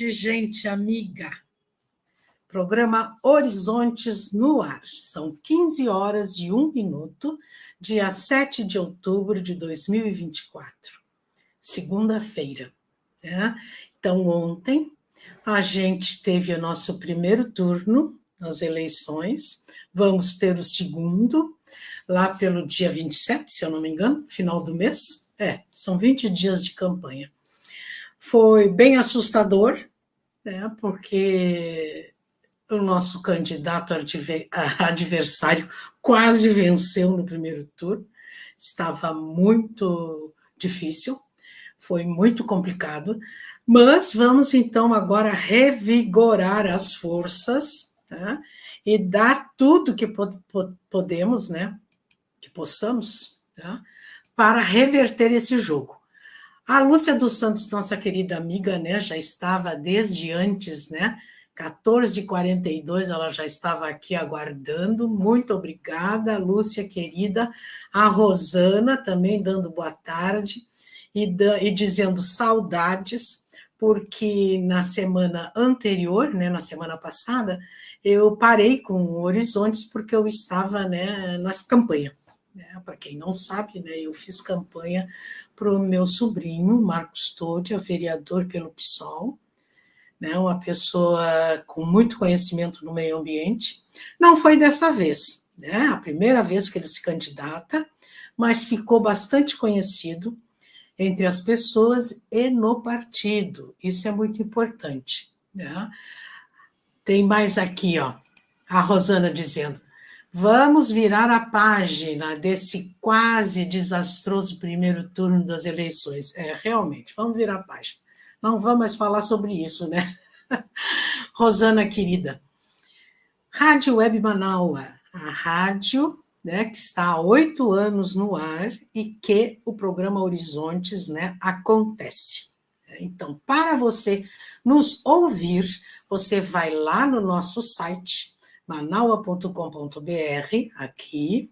tarde, gente amiga. Programa Horizontes no ar. São 15 horas e 1 minuto, dia 7 de outubro de 2024, segunda-feira. Né? Então, ontem, a gente teve o nosso primeiro turno nas eleições, vamos ter o segundo, lá pelo dia 27, se eu não me engano, final do mês. São 20 dias de campanha. Foi bem assustador, né, porque o nosso candidato adversário quase venceu no primeiro turno, estava muito difícil, foi muito complicado, mas vamos então agora revigorar as forças, né, e dar tudo que podemos, né, que possamos, né, para reverter esse jogo. A Lúcia dos Santos, nossa querida amiga, né, já estava desde antes, né, 14h42, ela já estava aqui aguardando. Muito obrigada, Lúcia querida. A Rosana também dando boa tarde e dizendo saudades, porque na semana anterior, né, na semana passada, eu parei com Horizontes porque eu estava, né, na campanha. Para quem não sabe, né, eu fiz campanha para o meu sobrinho, Marcos Todi, vereador pelo PSOL, né, uma pessoa com muito conhecimento no meio ambiente. Não foi dessa vez, né, a primeira vez que ele se candidata, mas ficou bastante conhecido entre as pessoas e no partido. Isso é muito importante. Né? Tem mais aqui, ó, a Rosana dizendo: vamos virar a página desse quase desastroso primeiro turno das eleições. Realmente, vamos virar a página. Não vamos mais falar sobre isso, né? Rosana, querida. Rádio Web Manaua, a rádio, né, que está há 8 anos no ar e que o programa Horizontes, né, acontece. Então, para você nos ouvir, você vai lá no nosso site, manaua.com.br, aqui,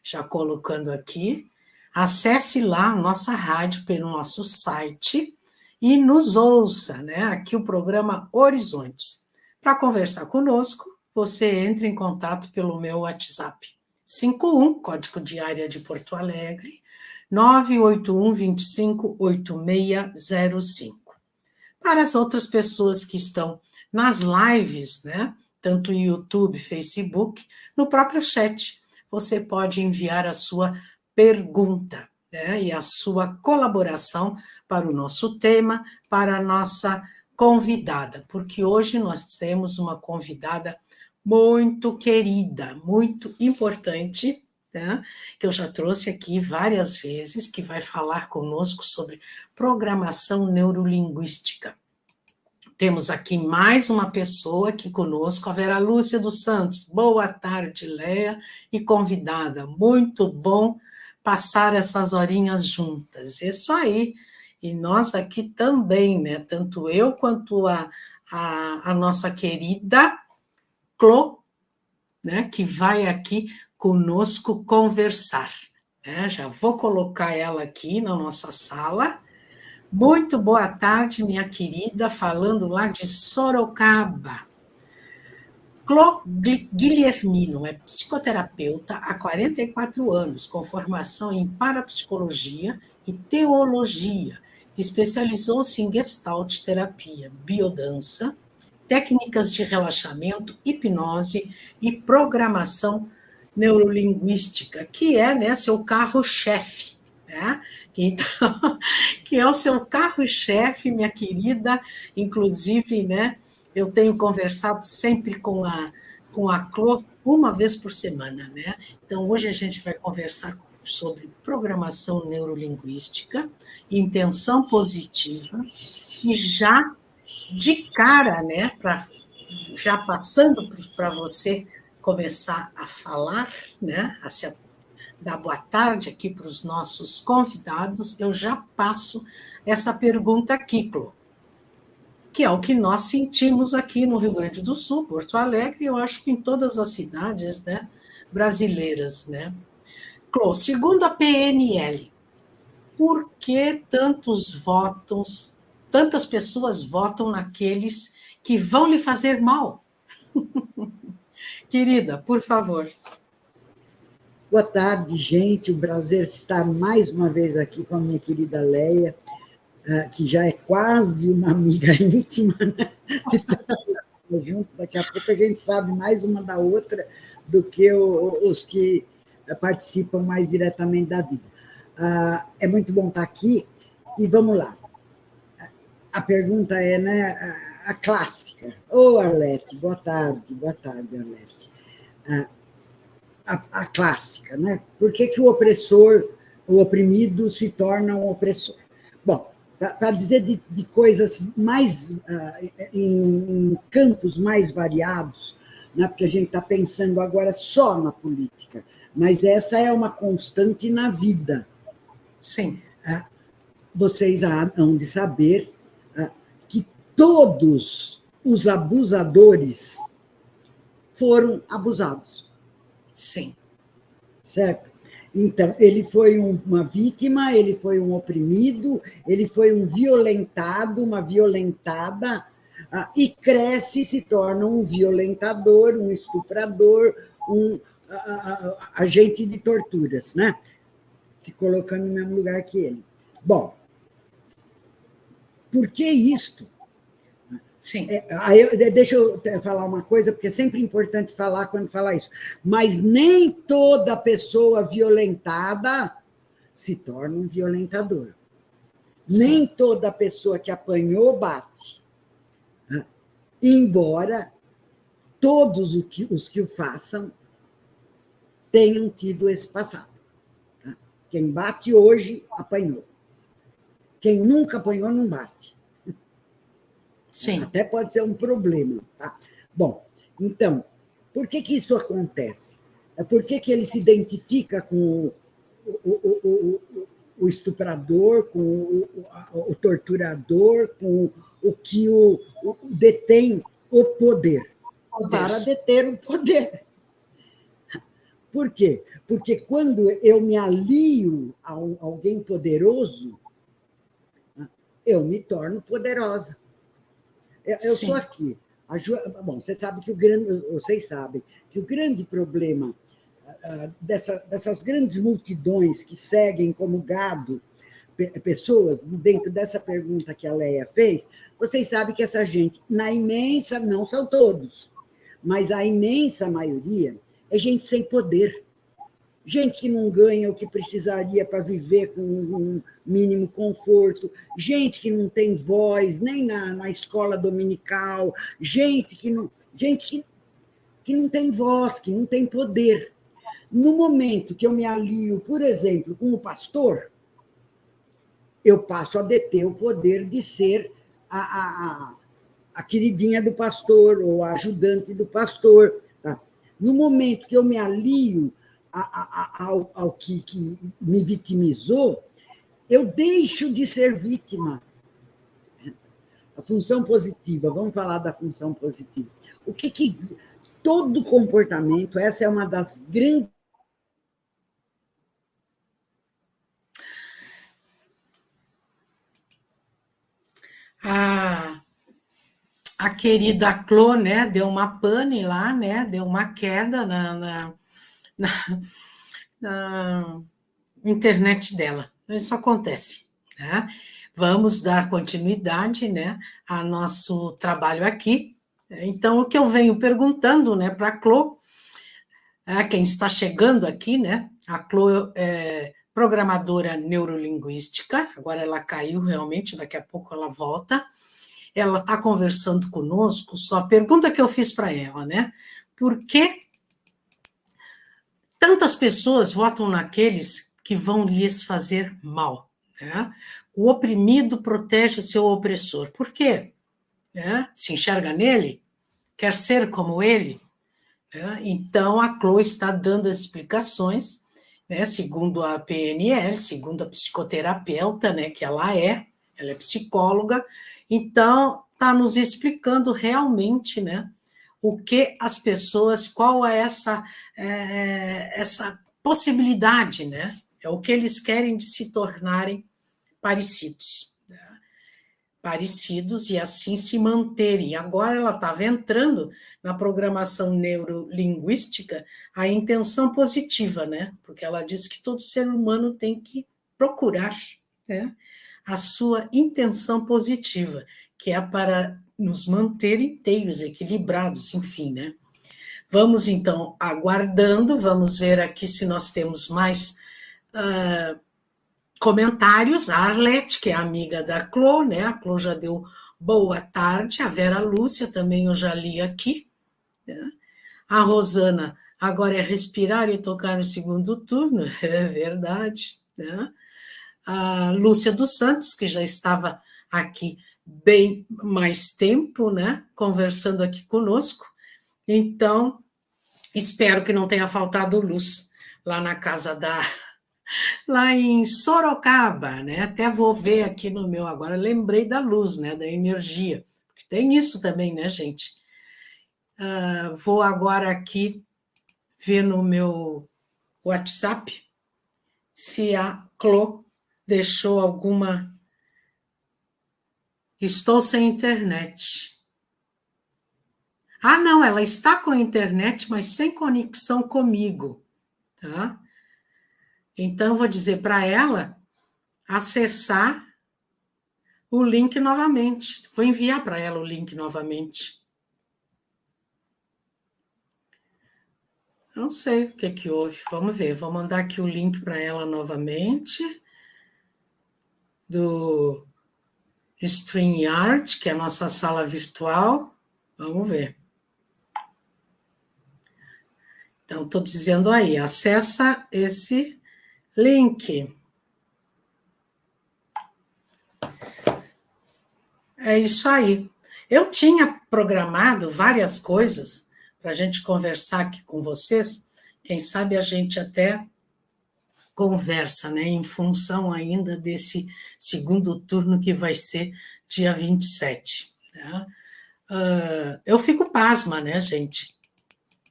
já colocando aqui, acesse lá a nossa rádio pelo nosso site e nos ouça, né? Aqui o programa Horizontes. Para conversar conosco, você entra em contato pelo meu WhatsApp, 51, código de área de Porto Alegre, 981-25-8605. Para as outras pessoas que estão nas lives, né, tanto YouTube, Facebook, no próprio chat, você pode enviar a sua pergunta, né, e a sua colaboração para o nosso tema, para a nossa convidada, porque hoje nós temos uma convidada muito querida, muito importante, né, que eu já trouxe aqui várias vezes, que vai falar conosco sobre programação neurolinguística. Temos aqui mais uma pessoa aqui conosco, a Vera Lúcia dos Santos. Boa tarde, Léa, e convidada. Muito bom passar essas horinhas juntas. Isso aí. E nós aqui também, né? Tanto eu quanto a nossa querida Clô, né? Que vai aqui conosco conversar. Né? Já vou colocar ela aqui na nossa sala. Muito boa tarde, minha querida, falando lá de Sorocaba. Clô Guilhermino é psicoterapeuta há 44 anos, com formação em parapsicologia e teologia. Especializou-se em gestalt terapia, biodança, técnicas de relaxamento, hipnose e programação neurolinguística, que é, né, seu carro-chefe. Né? Então, que é o seu carro-chefe, minha querida, inclusive, né, eu tenho conversado sempre com a Clô uma vez por semana, né? Então, hoje a gente vai conversar sobre programação neurolinguística, intenção positiva, e já de cara, né, já passando para você começar a falar, né, a se dar boa tarde aqui para os nossos convidados, eu já passo essa pergunta aqui, Clô, que é o que nós sentimos aqui no Rio Grande do Sul, Porto Alegre, eu acho que em todas as cidades, né, brasileiras. Né? Clô, segundo a PNL, por que tantos votos tantas pessoas votam naqueles que vão lhe fazer mal? Querida, por favor. Boa tarde, gente. Um prazer estar mais uma vez aqui com a minha querida Leia, que já é quase uma amiga íntima, né? Junto, daqui a pouco a gente sabe mais uma da outra do que os que participam mais diretamente da vida. É muito bom estar aqui e vamos lá. A pergunta é, né, a clássica. Ô, Arlete, boa tarde, Arlete. A clássica, né? Por que o opressor, o oprimido se torna um opressor? Bom, para dizer de coisas mais, em campos mais variados, né? Porque a gente está pensando agora só na política, mas essa é uma constante na vida. Sim. Vocês hão de saber que todos os abusadores foram abusados. Sim. Certo? Então, ele foi uma vítima, ele foi um oprimido, ele foi um violentado, uma violentada, e cresce e se torna um violentador, um estuprador, um agente de torturas, né? Se colocando no mesmo lugar que ele. Bom, por que isto? Sim. Deixa eu falar uma coisa, porque é sempre importante falar quando falar isso. Mas nem toda pessoa violentada se torna um violentador. Sim. Nem toda pessoa que apanhou bate. Embora todos os que o façam tenham tido esse passado. Quem bate hoje, apanhou. Quem nunca apanhou, não bate. Sim. Até pode ser um problema. Tá? Bom, então, por que isso acontece? Por que ele se identifica com o estuprador, com o torturador, com o que o detém o poder? Para deter o poder. Por quê? Porque quando eu me alio a alguém poderoso, eu me torno poderosa. Eu sou aqui. Bom, vocês sabem que o grande problema dessas grandes multidões que seguem como gado pessoas, dentro dessa pergunta que a Leia fez, vocês sabem que essa gente, na imensa, não são todos, mas a imensa maioria é gente sem poder. Gente que não ganha o que precisaria para viver com um mínimo conforto, gente que não tem voz nem na escola dominical, gente que não tem voz, que não tem poder. No momento que eu me alio, por exemplo, com o pastor, eu passo a deter o poder de ser a queridinha do pastor ou a ajudante do pastor. Tá? No momento que eu me alio ao que me vitimizou, eu deixo de ser vítima. A função positiva, vamos falar da função positiva. O que todo comportamento, essa é uma das grandes... A querida Clô, né, deu uma pane lá, né, deu uma queda na internet dela. Isso acontece, né? Vamos dar continuidade, né, a nosso trabalho aqui. Então, o que eu venho perguntando, né, para a Clô, quem está chegando aqui, né, a Clô é programadora neurolinguística, agora ela caiu realmente, daqui a pouco ela volta. Ela está conversando conosco, só a pergunta que eu fiz para ela, né? Por que tantas pessoas votam naqueles que vão lhes fazer mal? Né? O oprimido protege o seu opressor. Por quê? Se enxerga nele? Quer ser como ele? Então, a Clô está dando explicações, né, segundo a PNL, segundo a psicoterapeuta, né, que ela é psicóloga, então está nos explicando realmente, né, o que as pessoas, qual é essa possibilidade, né, é o que eles querem de se tornarem parecidos. parecidos e assim se manterem. Agora ela estava entrando na programação neurolinguística a intenção positiva, né? Porque ela diz que todo ser humano tem que procurar, né, a sua intenção positiva, que é para nos manter inteiros, equilibrados, enfim, né? Vamos, então, aguardando, vamos ver aqui se nós temos mais comentários. A Arlete, que é amiga da Clô, né? A Clô já deu boa tarde. A Vera Lúcia também eu já li aqui, né? A Rosana, agora é respirar e tocar no segundo turno, é verdade, né? A Lúcia dos Santos, que já estava aqui bem mais tempo, né? Conversando aqui conosco. Então, espero que não tenha faltado luz lá na casa lá em Sorocaba, né? Até vou ver aqui no meu agora, lembrei da luz, né? Da energia. Tem isso também, né, gente? Vou agora aqui ver no meu WhatsApp se a Clô deixou alguma. Estou sem internet. Ah, não, ela está com internet, mas sem conexão comigo, tá? Então, eu vou dizer para ela acessar o link novamente. Vou enviar para ela o link novamente. Não sei o que houve. Vamos ver. Vou mandar aqui o link para ela novamente. Do StreamYard, que é a nossa sala virtual. Vamos ver. Então, estou dizendo aí, acessa esse link. É isso aí. Eu tinha programado várias coisas para a gente conversar aqui com vocês. Quem sabe a gente até conversa, né? Em função ainda desse segundo turno que vai ser dia 27. Né? Eu fico pasma, né, gente?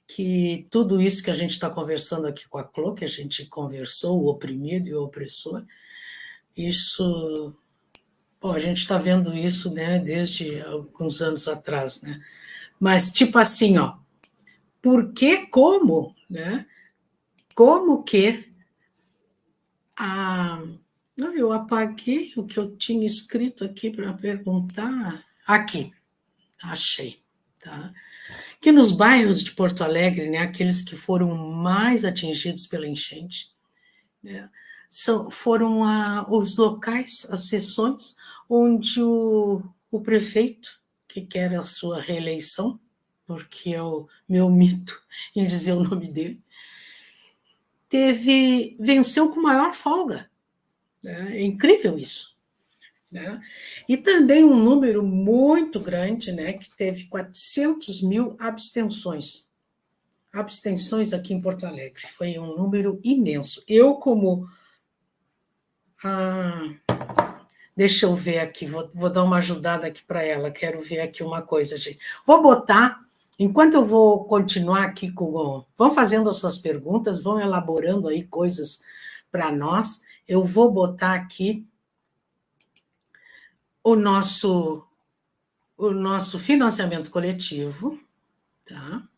Que tudo isso que a gente está conversando aqui com a Clô, que a gente conversou, o oprimido e o opressor, isso... Bom, a gente está vendo isso, né, desde alguns anos atrás, né? Mas, tipo assim, ó, por que, como, né? Como que eu apaguei o que eu tinha escrito aqui para perguntar. Aqui, achei, tá? Que nos bairros de Porto Alegre, né, aqueles que foram mais atingidos pela enchente, né, foram os locais, as sessões, onde o prefeito, que quer a sua reeleição, porque é o meu mito em dizer o nome dele, venceu com maior folga. É incrível isso. Né? E também um número muito grande, né, que teve 400 mil abstenções. Abstenções aqui em Porto Alegre. Foi um número imenso. Eu, como... deixa eu ver aqui, vou dar uma ajudada aqui para ela, quero ver aqui uma coisa, gente. Vou botar, enquanto eu vou continuar aqui vão fazendo as suas perguntas, vão elaborando aí coisas para nós, eu vou botar aqui o nosso financiamento coletivo, tá?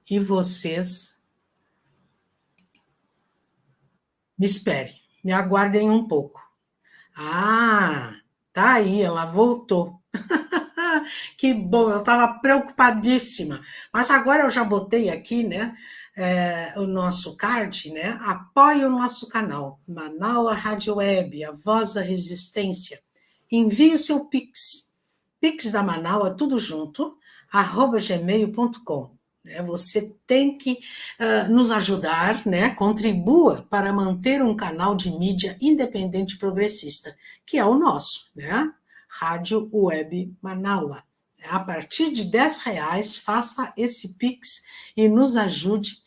E vocês me esperem, me aguardem um pouco. Tá aí, ela voltou. Que bom, eu estava preocupadíssima. Mas agora eu já botei aqui, né, o nosso card, né? Apoie o nosso canal, Manaua Rádio Web, a voz da resistência. Envie o seu Pix. Pix da Manaua, tudo junto, @gmail.com. Você tem que nos ajudar, né? Contribua para manter um canal de mídia independente progressista, que é o nosso, né? Rádio Web Manaua. A partir de R$10, faça esse Pix e nos ajude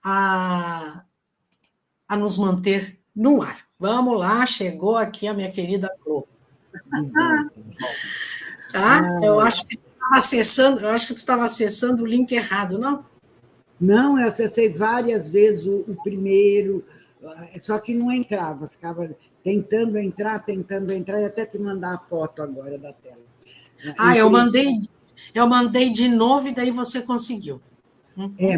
a nos manter no ar. Vamos lá, chegou aqui a minha querida Clô. Tá? Eu acho que tu estava acessando o link errado, não? Não, eu acessei várias vezes o primeiro, só que não entrava, tentando entrar, e até te mandar a foto agora da tela. Eu mandei de novo e daí você conseguiu.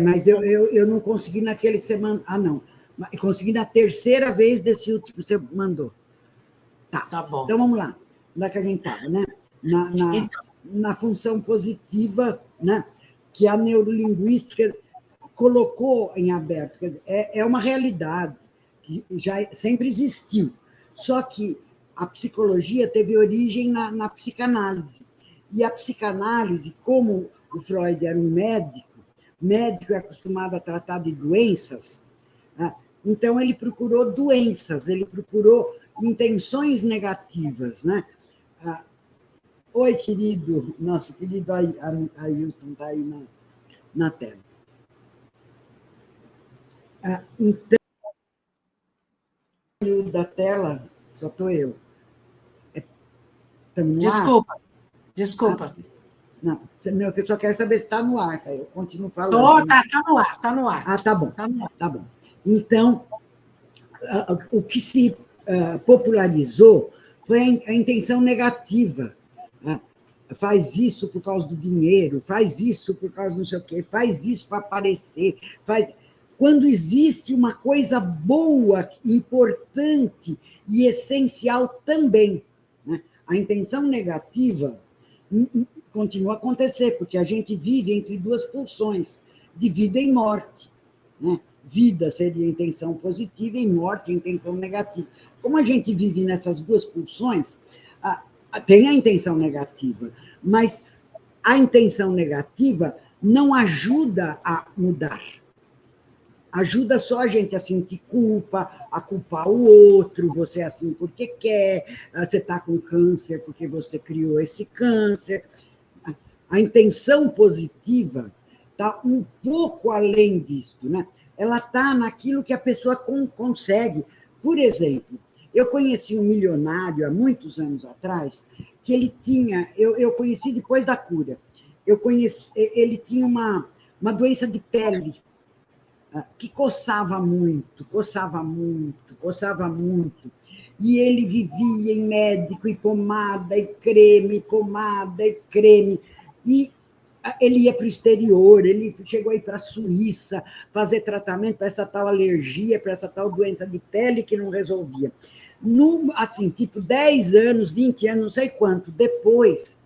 Mas eu não consegui naquele que você mandou. Não. Eu consegui na terceira vez desse último que você mandou. Tá bom. Então, vamos lá. Onde é que a gente estava, né? Na função positiva, né? Que a neurolinguística colocou em aberto. Quer dizer, é uma realidade que já sempre existiu. Só que a psicologia teve origem na psicanálise. E a psicanálise, como o Freud era um médico é acostumado a tratar de doenças, né? Então ele procurou doenças, ele procurou intenções negativas, né? Oi, querido, nosso querido Ailton está aí na tela. Então, da tela, só estou eu. Desculpa. Não, eu só quero saber se está no ar, eu continuo falando. Tá no ar. Tá bom, tá bom. Então, o que se popularizou foi a intenção negativa. Faz isso por causa do dinheiro, faz isso por causa não sei o quê, faz isso para aparecer, Quando existe uma coisa boa, importante e essencial também, né? A intenção negativa continua a acontecer, porque a gente vive entre duas pulsões, de vida e morte, né? Vida seria a intenção positiva e morte a intenção negativa. Como a gente vive nessas duas pulsões, tem a intenção negativa, mas a intenção negativa não ajuda a mudar. Ajuda só a gente a sentir culpa, a culpar o outro, você é assim porque quer, você está com câncer porque você criou esse câncer. A intenção positiva está um pouco além disso, né? Ela está naquilo que a pessoa consegue. Por exemplo, eu conheci um milionário há muitos anos atrás, que ele tinha, eu conheci depois da cura, ele tinha uma doença de pele, que coçava muito, e ele vivia em médico, e pomada, e creme, e ele ia para o exterior, ele chegou a ir para a Suíça, fazer tratamento para essa tal alergia, para essa tal doença de pele que não resolvia. Assim, tipo 10 anos, 20 anos, não sei quanto, depois,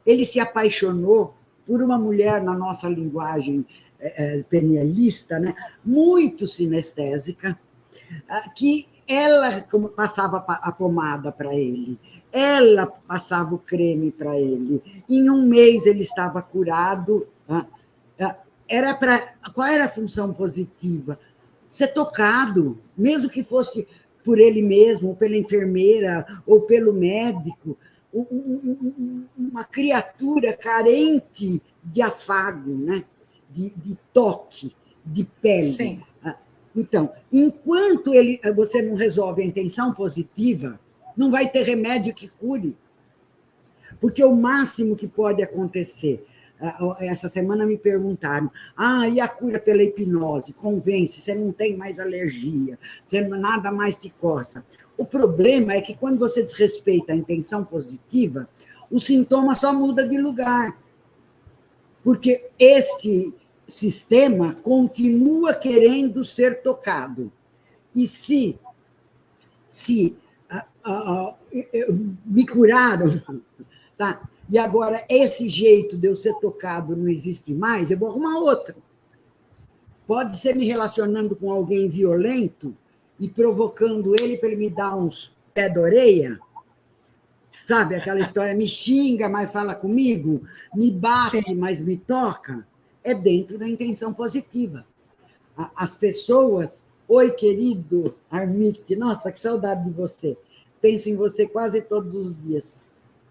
ele se apaixonou por uma mulher, na nossa linguagem penialista, né? Muito sinestésica, que ela passava a pomada para ele, ela passava o creme para ele. Em um mês ele estava curado. Qual era a função positiva? Ser tocado, mesmo que fosse por ele mesmo, ou pela enfermeira, ou pelo médico, uma criatura carente de afago, né? De toque, de pele. Sim. Então, enquanto você não resolve a intenção positiva, não vai ter remédio que cure. Porque o máximo que pode acontecer, essa semana me perguntaram, e a cura pela hipnose? Convence, você não tem mais alergia, nada mais te coça. O problema é que quando você desrespeita a intenção positiva, o sintoma só muda de lugar. Porque este sistema continua querendo ser tocado. E se me curaram, tá? E agora esse jeito de eu ser tocado não existe mais, eu vou arrumar outro. Pode ser me relacionando com alguém violento e provocando ele para ele me dar uns pés da orelha. Sabe, aquela história, me xinga, mas fala comigo, me bate, sim, mas me toca. É dentro da intenção positiva. As pessoas... Oi, querido Armite, nossa, que saudade de você. Penso em você quase todos os dias.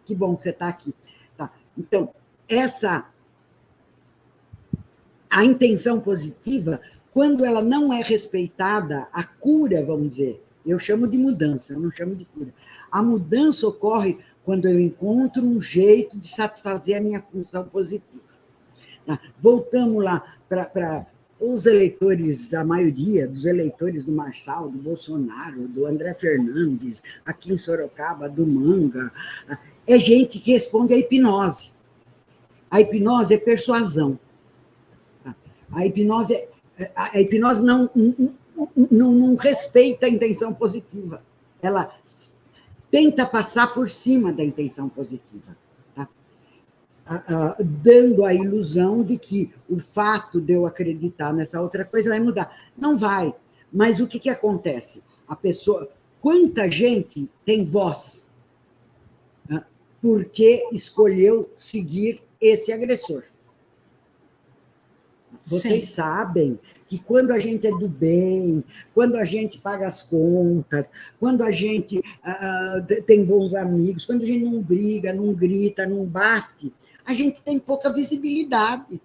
Que bom que você está aqui. Tá. Então, a intenção positiva, quando ela não é respeitada, a cura, vamos dizer, eu chamo de mudança, eu não chamo de cura. A mudança ocorre quando eu encontro um jeito de satisfazer a minha função positiva. Voltamos lá para os eleitores, a maioria dos eleitores do Marçal, do Bolsonaro, do André Fernandes, aqui em Sorocaba, do Manga, é gente que responde à hipnose. A hipnose é persuasão. A hipnose não respeita a intenção positiva. Ela tenta passar por cima da intenção positiva, tá? Dando a ilusão de que o fato de eu acreditar nessa outra coisa vai mudar. Não vai. Mas o que acontece? A pessoa... Quanta gente tem voz, tá? Porque escolheu seguir esse agressor. Vocês Sim. sabem que quando a gente é do bem, quando a gente paga as contas, quando a gente tem bons amigos, quando a gente não briga, não grita, não bate, a gente tem pouca visibilidade.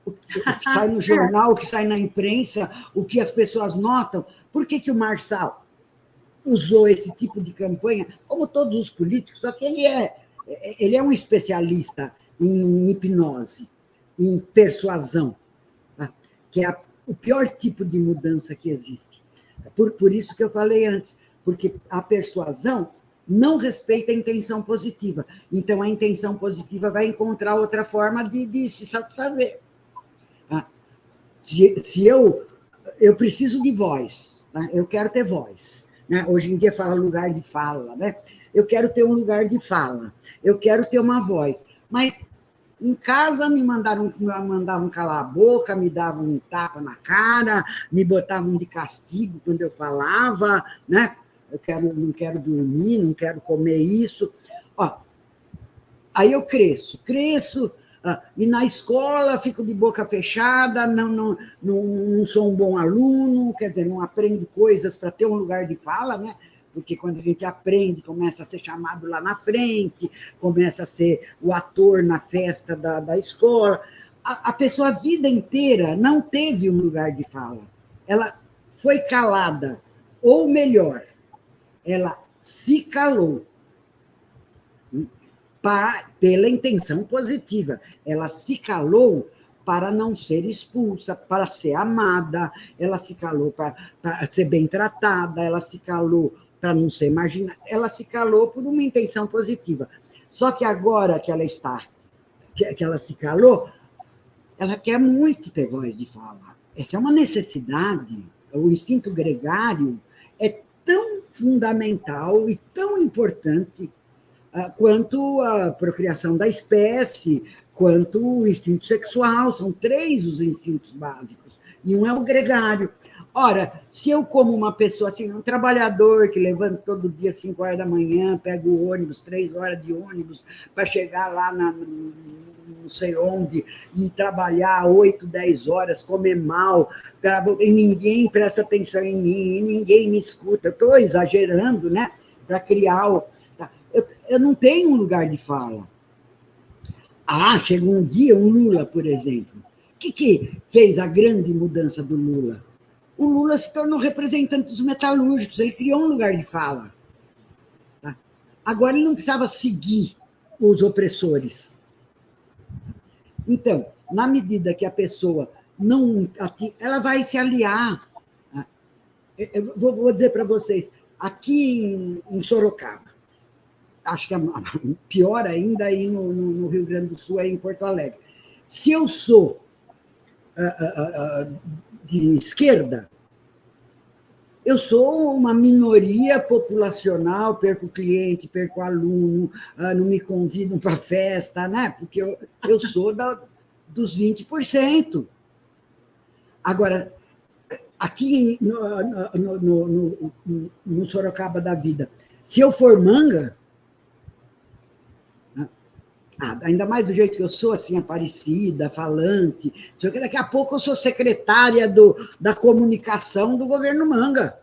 O que sai no jornal, o que sai na imprensa, o que as pessoas notam. Por que o Marçal usou esse tipo de campanha, como todos os políticos, só que ele é um especialista em hipnose, em persuasão, tá? Que é o pior tipo de mudança que existe. Por isso que eu falei antes, porque a persuasão não respeita a intenção positiva. Então, a intenção positiva vai encontrar outra forma de se satisfazer. Tá? Se eu preciso de voz, tá? Eu quero ter voz. Né? Hoje em dia fala lugar de fala, né? Eu quero ter um lugar de fala, eu quero ter uma voz, mas em casa me mandavam calar a boca, me davam um tapa na cara, me botavam de castigo quando eu falava, né? Não quero dormir, não quero comer isso. Ó, aí eu cresço, e na escola fico de boca fechada, não sou um bom aluno, quer dizer, não aprendo coisas para ter um lugar de fala, né? Porque quando a gente aprende, começa a ser chamado lá na frente, começa a ser o ator na festa da escola. A pessoa a vida inteira não teve um lugar de fala. Ela foi calada, ou melhor, ela se calou pela intenção positiva. Ela se calou para não ser expulsa, para ser amada, ela se calou para ser bem tratada, ela se calou para não ser marginada, ela se calou por uma intenção positiva. Só que agora que ela se calou, ela quer muito ter voz de fala. Essa é uma necessidade. O instinto gregário é tão fundamental e tão importante quanto a procriação da espécie, quanto o instinto sexual. São 3 os instintos básicos, e um é o gregário. Ora, se eu como uma pessoa assim, um trabalhador que levanta todo dia 5 horas da manhã, pega o ônibus, 3 horas de ônibus, para chegar lá não sei onde, e trabalhar 8, 10 horas, comer mal, e ninguém presta atenção em mim, e ninguém me escuta. Eu estou exagerando, né? Para criar... Eu não tenho um lugar de fala. Chegou um dia um Lula, por exemplo. O que fez a grande mudança do Lula? O Lula se tornou representante dos metalúrgicos, ele criou um lugar de fala. Tá? Agora, ele não precisava seguir os opressores. Então, na medida que a pessoa não... Ela vai se aliar. Eu vou dizer para vocês, aqui em Sorocaba, acho que é pior ainda aí no Rio Grande do Sul, aí em Porto Alegre. Se eu sou de esquerda, eu sou uma minoria populacional, perco cliente, perco aluno, não me convidam para festa, né? Porque eu sou dos 20%. Agora, aqui no Sorocaba da vida, se eu for manga, ainda mais do jeito que eu sou, assim, aparecida, falante, sei que daqui a pouco eu sou secretária da comunicação do governo Manga.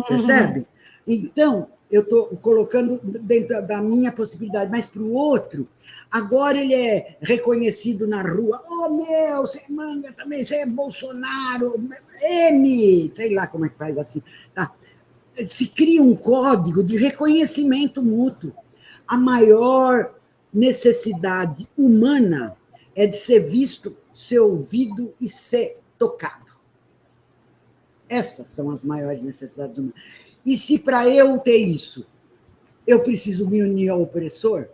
Percebe? Então, eu estou colocando dentro da minha possibilidade, mas para o outro, agora ele é reconhecido na rua. Você é Manga também, você é Bolsonaro, sei lá como é que faz assim. Tá? Se cria um código de reconhecimento mútuo. A maior necessidade humana é de ser visto ser ouvido e ser tocado. Essas são as maiores necessidades humanas. E se para eu ter isso, eu preciso me unir ao opressor,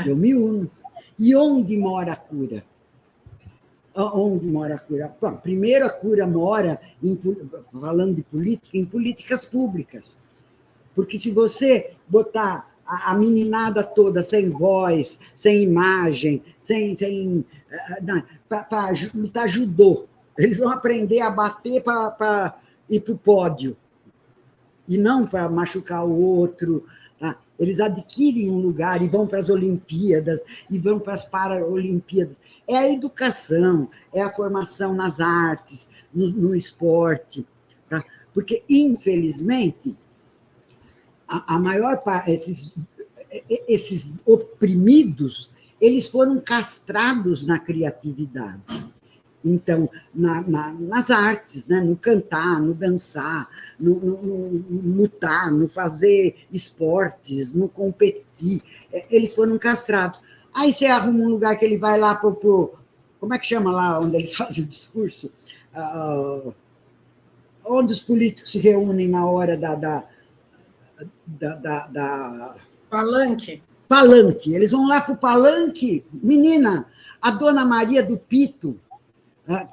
eu me uno. E onde mora a cura? Onde mora a cura? Bom, primeiro, a cura mora, falando de política, em políticas públicas. Porque se você botar a meninada toda sem voz, sem imagem, para lutar judô, eles vão aprender a bater para ir para o pódio, e não para machucar o outro. Tá? Eles adquirem um lugar e vão para as Olimpíadas, e vão para as Paralimpíadas. É a educação, é a formação nas artes, no esporte. Tá? Porque, infelizmente, a maior parte, esses oprimidos, eles foram castrados na criatividade. Então, nas artes, né? No cantar, no dançar, no lutar, no fazer esportes, no competir, eles foram castrados. Aí você arruma um lugar que ele vai lá para o... Como é que chama lá, onde eles fazem o discurso? Onde os políticos se reúnem na hora da Palanque. Palanque. Eles vão lá para o palanque. Menina, a Dona Maria do Pito,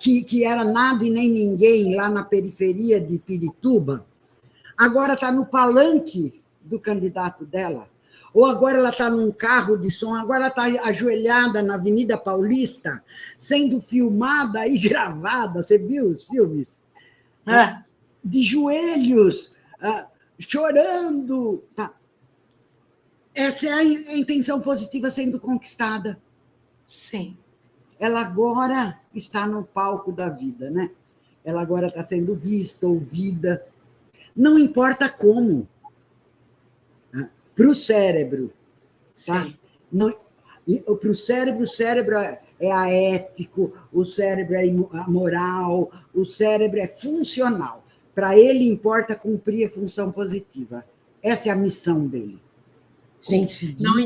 que era nada e nem ninguém lá na periferia de Pirituba, agora está no palanque do candidato dela. Ou agora ela está num carro de som, agora ela está ajoelhada na Avenida Paulista, sendo filmada e gravada. Você viu os filmes? De joelhos, chorando. Tá. Essa é a intenção positiva sendo conquistada. Sim. Ela agora está no palco da vida, né? Ela agora está sendo vista, ouvida. Não importa como. Para o cérebro. Tá? Para o cérebro é aético, o cérebro é moral, o cérebro é funcional. Para ele importa cumprir a função positiva. Essa é a missão dele. Sim. Não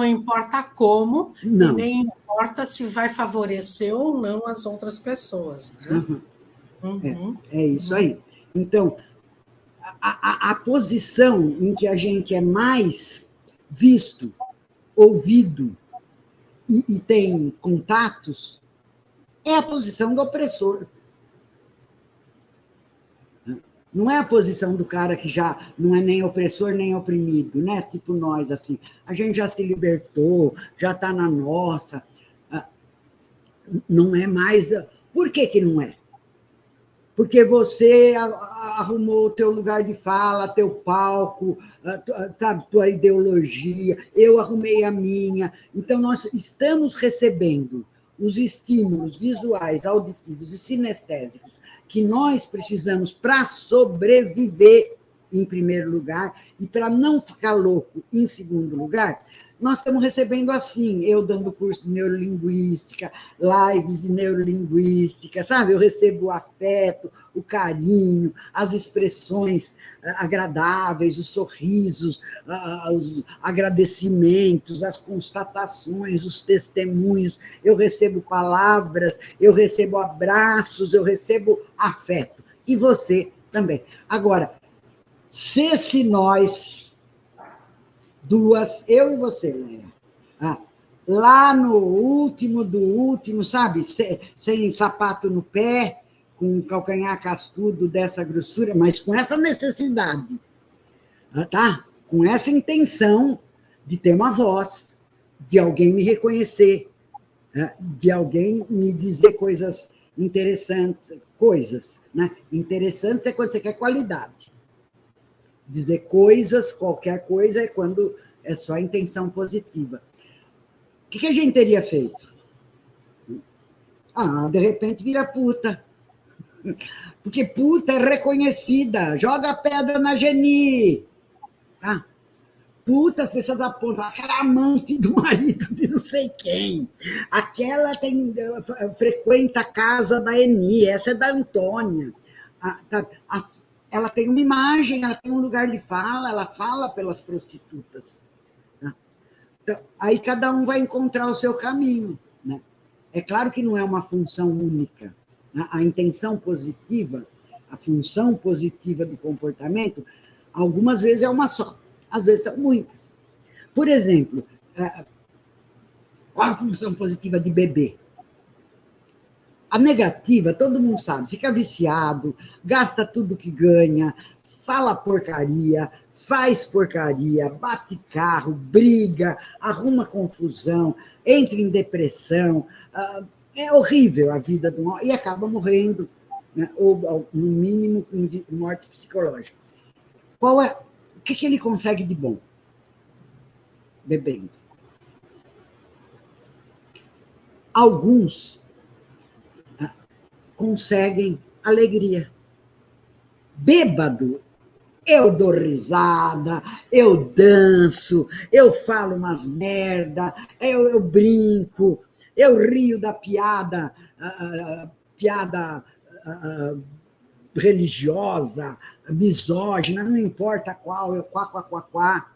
importa como, não. E nem importa se vai favorecer ou não as outras pessoas. Né? É isso aí. Então, a posição em que a gente é mais visto, ouvido e tem contatos é a posição do opressor. Não é a posição do cara que já não é nem opressor nem oprimido, né? Tipo nós, assim. A gente já se libertou, já está na nossa. Não é mais... Por que não é? Porque você arrumou o teu lugar de fala, teu palco, tua ideologia, eu arrumei a minha. Então, nós estamos recebendo os estímulos visuais, auditivos e sinestésicos que nós precisamos para sobreviver, em primeiro lugar, e para não ficar louco, em segundo lugar. Nós estamos recebendo assim, eu dando curso de neurolinguística, lives de neurolinguística, sabe? Eu recebo o afeto, o carinho, as expressões agradáveis, os sorrisos, os agradecimentos, as constatações, os testemunhos. Eu recebo palavras, eu recebo abraços, eu recebo afeto. E você também. Agora, se nós... duas, eu e você, Leia. Lá no último do último, sabe? Sem sapato no pé, com calcanhar cascudo dessa grossura, mas com essa necessidade, tá? Com essa intenção de ter uma voz, de alguém me reconhecer, de alguém me dizer coisas interessantes, né? Interessantes é quando você quer qualidade. Dizer coisas, qualquer coisa, é quando é só intenção positiva. O que a gente teria feito? De repente vira puta. Porque puta é reconhecida. Joga pedra na Geni. Tá? Puta, as pessoas apontam. Aquela amante do marido de não sei quem. Aquela frequenta a casa da Eni. Essa é da Antônia. Ela tem uma imagem, ela tem um lugar de fala, ela fala pelas prostitutas. Então, aí cada um vai encontrar o seu caminho, né? É claro que não é uma função única. A intenção positiva, a função positiva do comportamento, algumas vezes é uma só, às vezes são muitas. Por exemplo, qual a função positiva de beber? A negativa, todo mundo sabe, fica viciado, gasta tudo que ganha, fala porcaria, faz porcaria, bate carro, briga, arruma confusão, entra em depressão. É horrível a vida do homem e acaba morrendo, né? Ou, no mínimo, morte psicológica. O que ele consegue de bom? Bebendo. Alguns conseguem alegria. Bêbado, eu dou risada, eu danço, eu falo umas merda, eu brinco, eu rio da piada, religiosa, misógina, não importa qual, eu quá.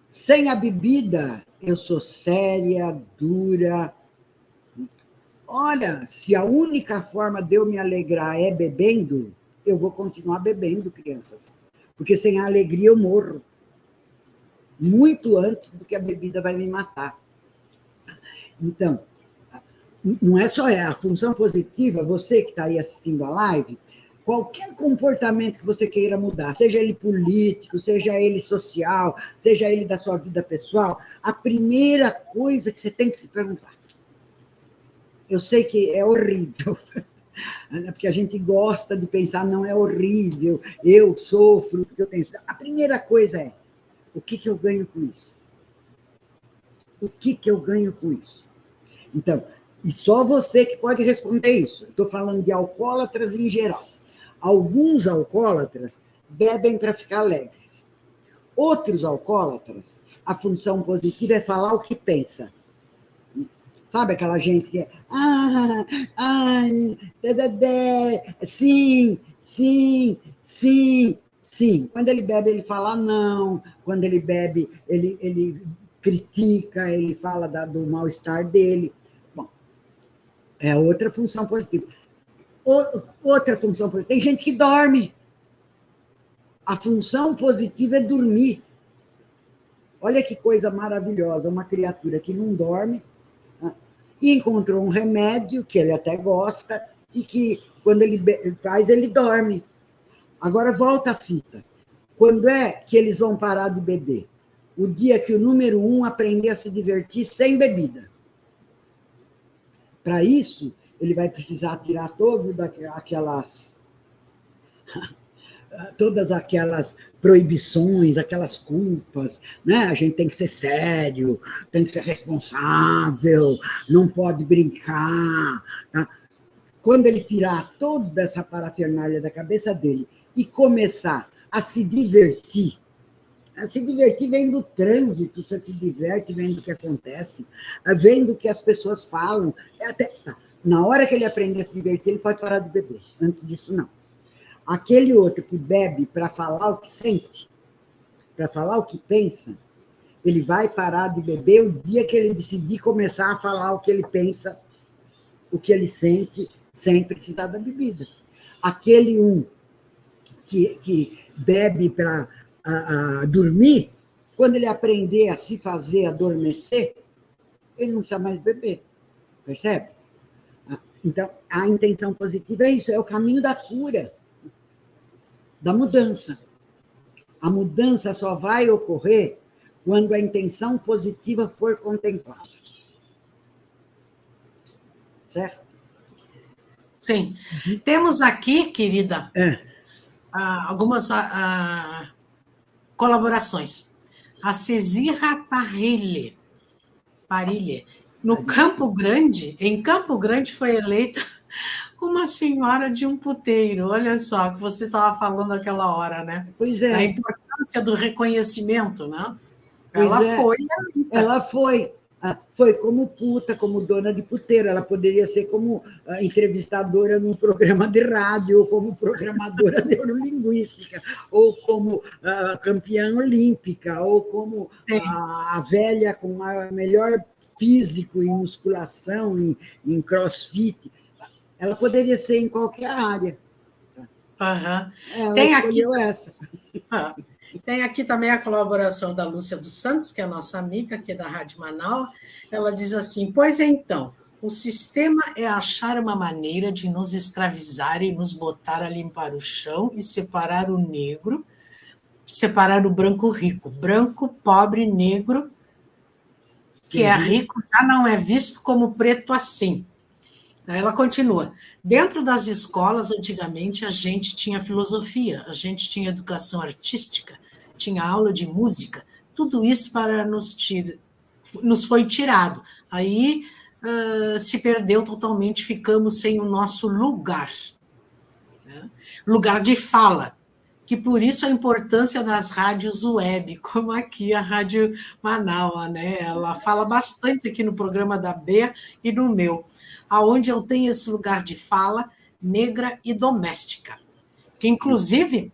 Sem a bebida, eu sou séria, dura. Olha, se a única forma de eu me alegrar é bebendo, eu vou continuar bebendo, crianças. Porque sem a alegria eu morro. Muito antes do que a bebida vai me matar. Então, não é só a função positiva, você que está aí assistindo a live, qualquer comportamento que você queira mudar, seja ele político, seja ele social, seja ele da sua vida pessoal, a primeira coisa que você tem que se perguntar. Eu sei que é horrível, porque a gente gosta de pensar, não é horrível, eu sofro, porque eu tenho... A primeira coisa é, o que eu ganho com isso? O que eu ganho com isso? Então, e só você que pode responder isso. Estou falando de alcoólatras em geral. Alguns alcoólatras bebem para ficar alegres. Outros alcoólatras, a função positiva é falar o que pensa. Sabe aquela gente que é... sim. Quando ele bebe, ele fala não. Quando ele bebe, ele critica, ele fala do mal-estar dele. Bom, é outra função positiva. Outra função positiva. Tem gente que dorme. A função positiva é dormir. Olha que coisa maravilhosa. Uma criatura que não dorme, e encontrou um remédio que ele até gosta e que, quando ele faz, ele dorme. Agora, volta a fita. Quando é que eles vão parar de beber? O dia que o número 1 aprender a se divertir sem bebida. Para isso, ele vai precisar tirar todas aquelas proibições, aquelas culpas, né? A gente tem que ser sério, tem que ser responsável, não pode brincar. Tá? Quando ele tirar toda essa parafernália da cabeça dele e começar a se divertir vendo o trânsito, você se diverte vendo o que acontece, vendo o que as pessoas falam. Na hora que ele aprender a se divertir, ele pode parar de beber. Antes disso, não. Aquele outro que bebe para falar o que sente, para falar o que pensa, ele vai parar de beber o dia que ele decidir começar a falar o que ele pensa, o que ele sente, sem precisar da bebida. Aquele que bebe para dormir, quando ele aprender a se fazer adormecer, ele não precisa mais beber. Percebe? Então, a intenção positiva é isso, é o caminho da cura, da mudança. A mudança só vai ocorrer quando a intenção positiva for contemplada. Certo? Sim. Temos aqui, querida, algumas colaborações. A Cezira Parrilha, no Campo Grande, em Campo Grande foi eleita uma senhora de um puteiro. Olha só, que você estava falando aquela hora, né? Pois é. A importância do reconhecimento, né? Ela foi. Foi como puta, como dona de puteira, ela poderia ser como entrevistadora num programa de rádio, ou como programadora neurolinguística, ou como campeã olímpica, ou como a velha com o melhor físico em musculação, em crossfit. Ela poderia ser em qualquer área. Uhum. Ela escolheu essa. Tem aqui também a colaboração da Lúcia dos Santos, que é a nossa amiga aqui da Rádio Manaus. Ela diz assim: pois então, o sistema é achar uma maneira de nos escravizar e nos botar a limpar o chão e separar o negro, separar o branco rico. Branco, pobre, negro, que é rico, já não é visto como preto assim. Ela continua. Dentro das escolas, antigamente, a gente tinha filosofia, a gente tinha educação artística, tinha aula de música, tudo isso para nos foi tirado. Aí se perdeu totalmente, ficamos sem o nosso lugar, né? Lugar de fala, que por isso a importância das rádios web, como aqui a Rádio Manaus, né? Ela fala bastante aqui no programa da Bea e no meu, aonde eu tenho esse lugar de fala negra e doméstica, que inclusive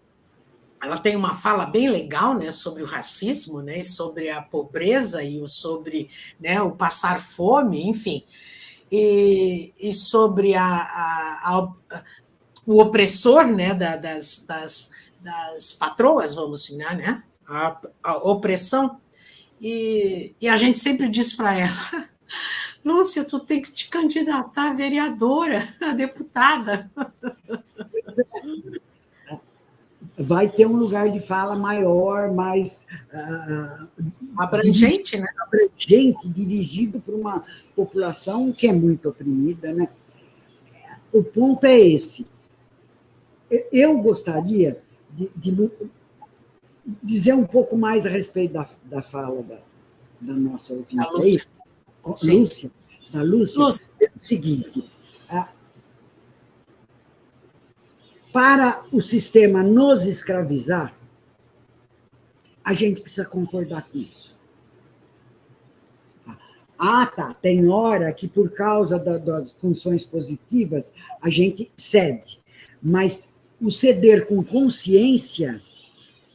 ela tem uma fala bem legal, né, sobre o racismo, né, sobre a pobreza e sobre, né, o passar fome, enfim, e sobre o opressor, né, das patroas, vamos ensinar, né, a opressão, e a gente sempre diz para ela: Lúcia, tu tem que te candidatar a vereadora, a deputada. Vai ter um lugar de fala maior, mais abrangente, né? Abrangente, dirigido para uma população que é muito oprimida, né? O ponto é esse. Eu gostaria de dizer um pouco mais a respeito da fala da nossa ouvinte da Lúcia. Aí, da Lúcia, é o seguinte: para o sistema nos escravizar, a gente precisa concordar com isso. Tá, tem hora que, por causa das funções positivas, a gente cede, mas o ceder com consciência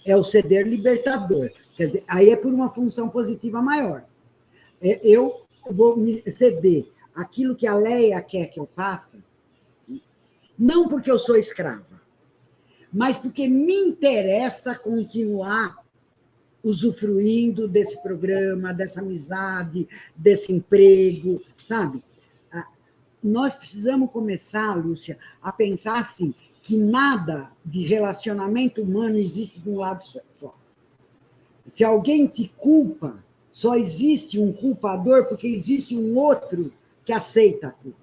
é o ceder libertador. Quer dizer, aí é por uma função positiva maior. Eu vou me ceder aquilo que a Leia quer que eu faça, não porque eu sou escrava, mas porque me interessa continuar usufruindo desse programa, dessa amizade, desse emprego, sabe? Nós precisamos começar, Lúcia, a pensar assim, que nada de relacionamento humano existe de um lado só. Se alguém te culpa, só existe um culpador porque existe um outro que aceita a culpa.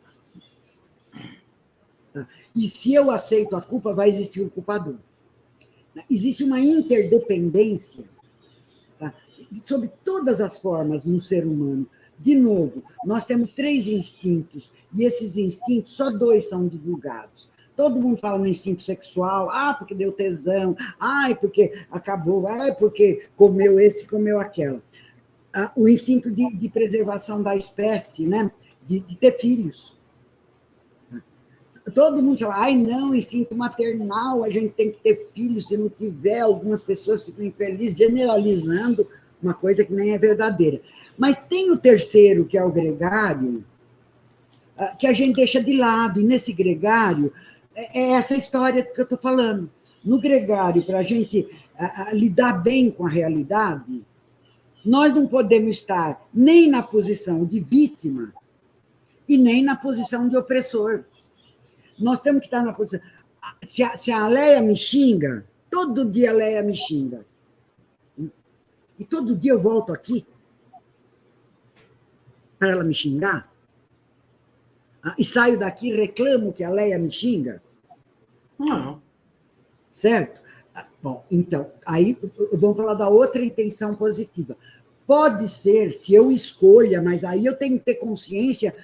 E se eu aceito a culpa, vai existir um culpador. Existe uma interdependência, tá, sobre todas as formas no ser humano. De novo, nós temos 3 instintos, e esses instintos, só 2 são divulgados. Todo mundo fala no instinto sexual, porque deu tesão, porque acabou, porque comeu esse, comeu aquela. O instinto de preservação da espécie, né? De ter filhos. Todo mundo fala, não, instinto maternal, a gente tem que ter filhos, se não tiver, algumas pessoas ficam infelizes, generalizando uma coisa que nem é verdadeira. Mas tem o terceiro, que é o gregário, que a gente deixa de lado, e nesse gregário, é essa história que eu estou falando. No gregário, para a gente lidar bem com a realidade, nós não podemos estar nem na posição de vítima e nem na posição de opressor. Nós temos que estar na posição... Se a Leia me xinga, todo dia a Leia me xinga. E todo dia eu volto aqui para ela me xingar, e saio daqui e reclamo que a Leia me xinga? Não. Certo? Bom, então, aí vamos falar da outra intenção positiva. Pode ser que eu escolha, mas aí eu tenho que ter consciência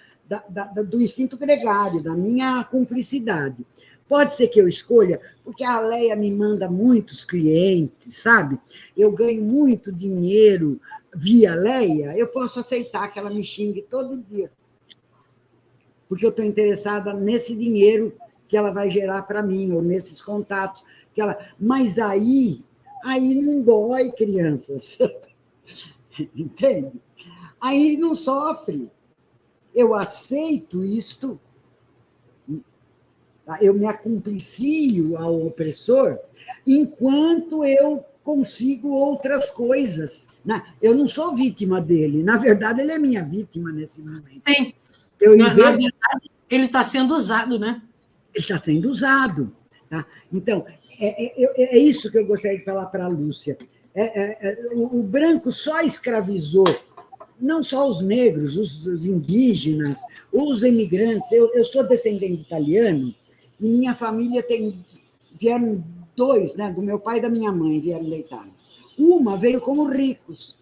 do instinto gregário, da minha cumplicidade. Pode ser que eu escolha, porque a Leia me manda muitos clientes, sabe? Eu ganho muito dinheiro via Leia, eu posso aceitar que ela me xingue todo dia, porque eu estou interessada nesse dinheiro que ela vai gerar para mim, ou nesses contatos. Mas aí não dói, crianças. Entende? Aí não sofre. Eu aceito isto, eu me acumplicio ao opressor, enquanto eu consigo outras coisas. Eu não sou vítima dele, na verdade, ele é minha vítima nesse momento. Sim. Na verdade, ele está sendo usado, né? Ele está sendo usado. Tá? Então, é isso que eu gostaria de falar para a Lúcia. O branco só escravizou não só os negros, os indígenas, os imigrantes. Eu sou descendente italiano e minha família vieram dois, né, do meu pai e da minha mãe, vieram da Itália. Uma veio como ricos.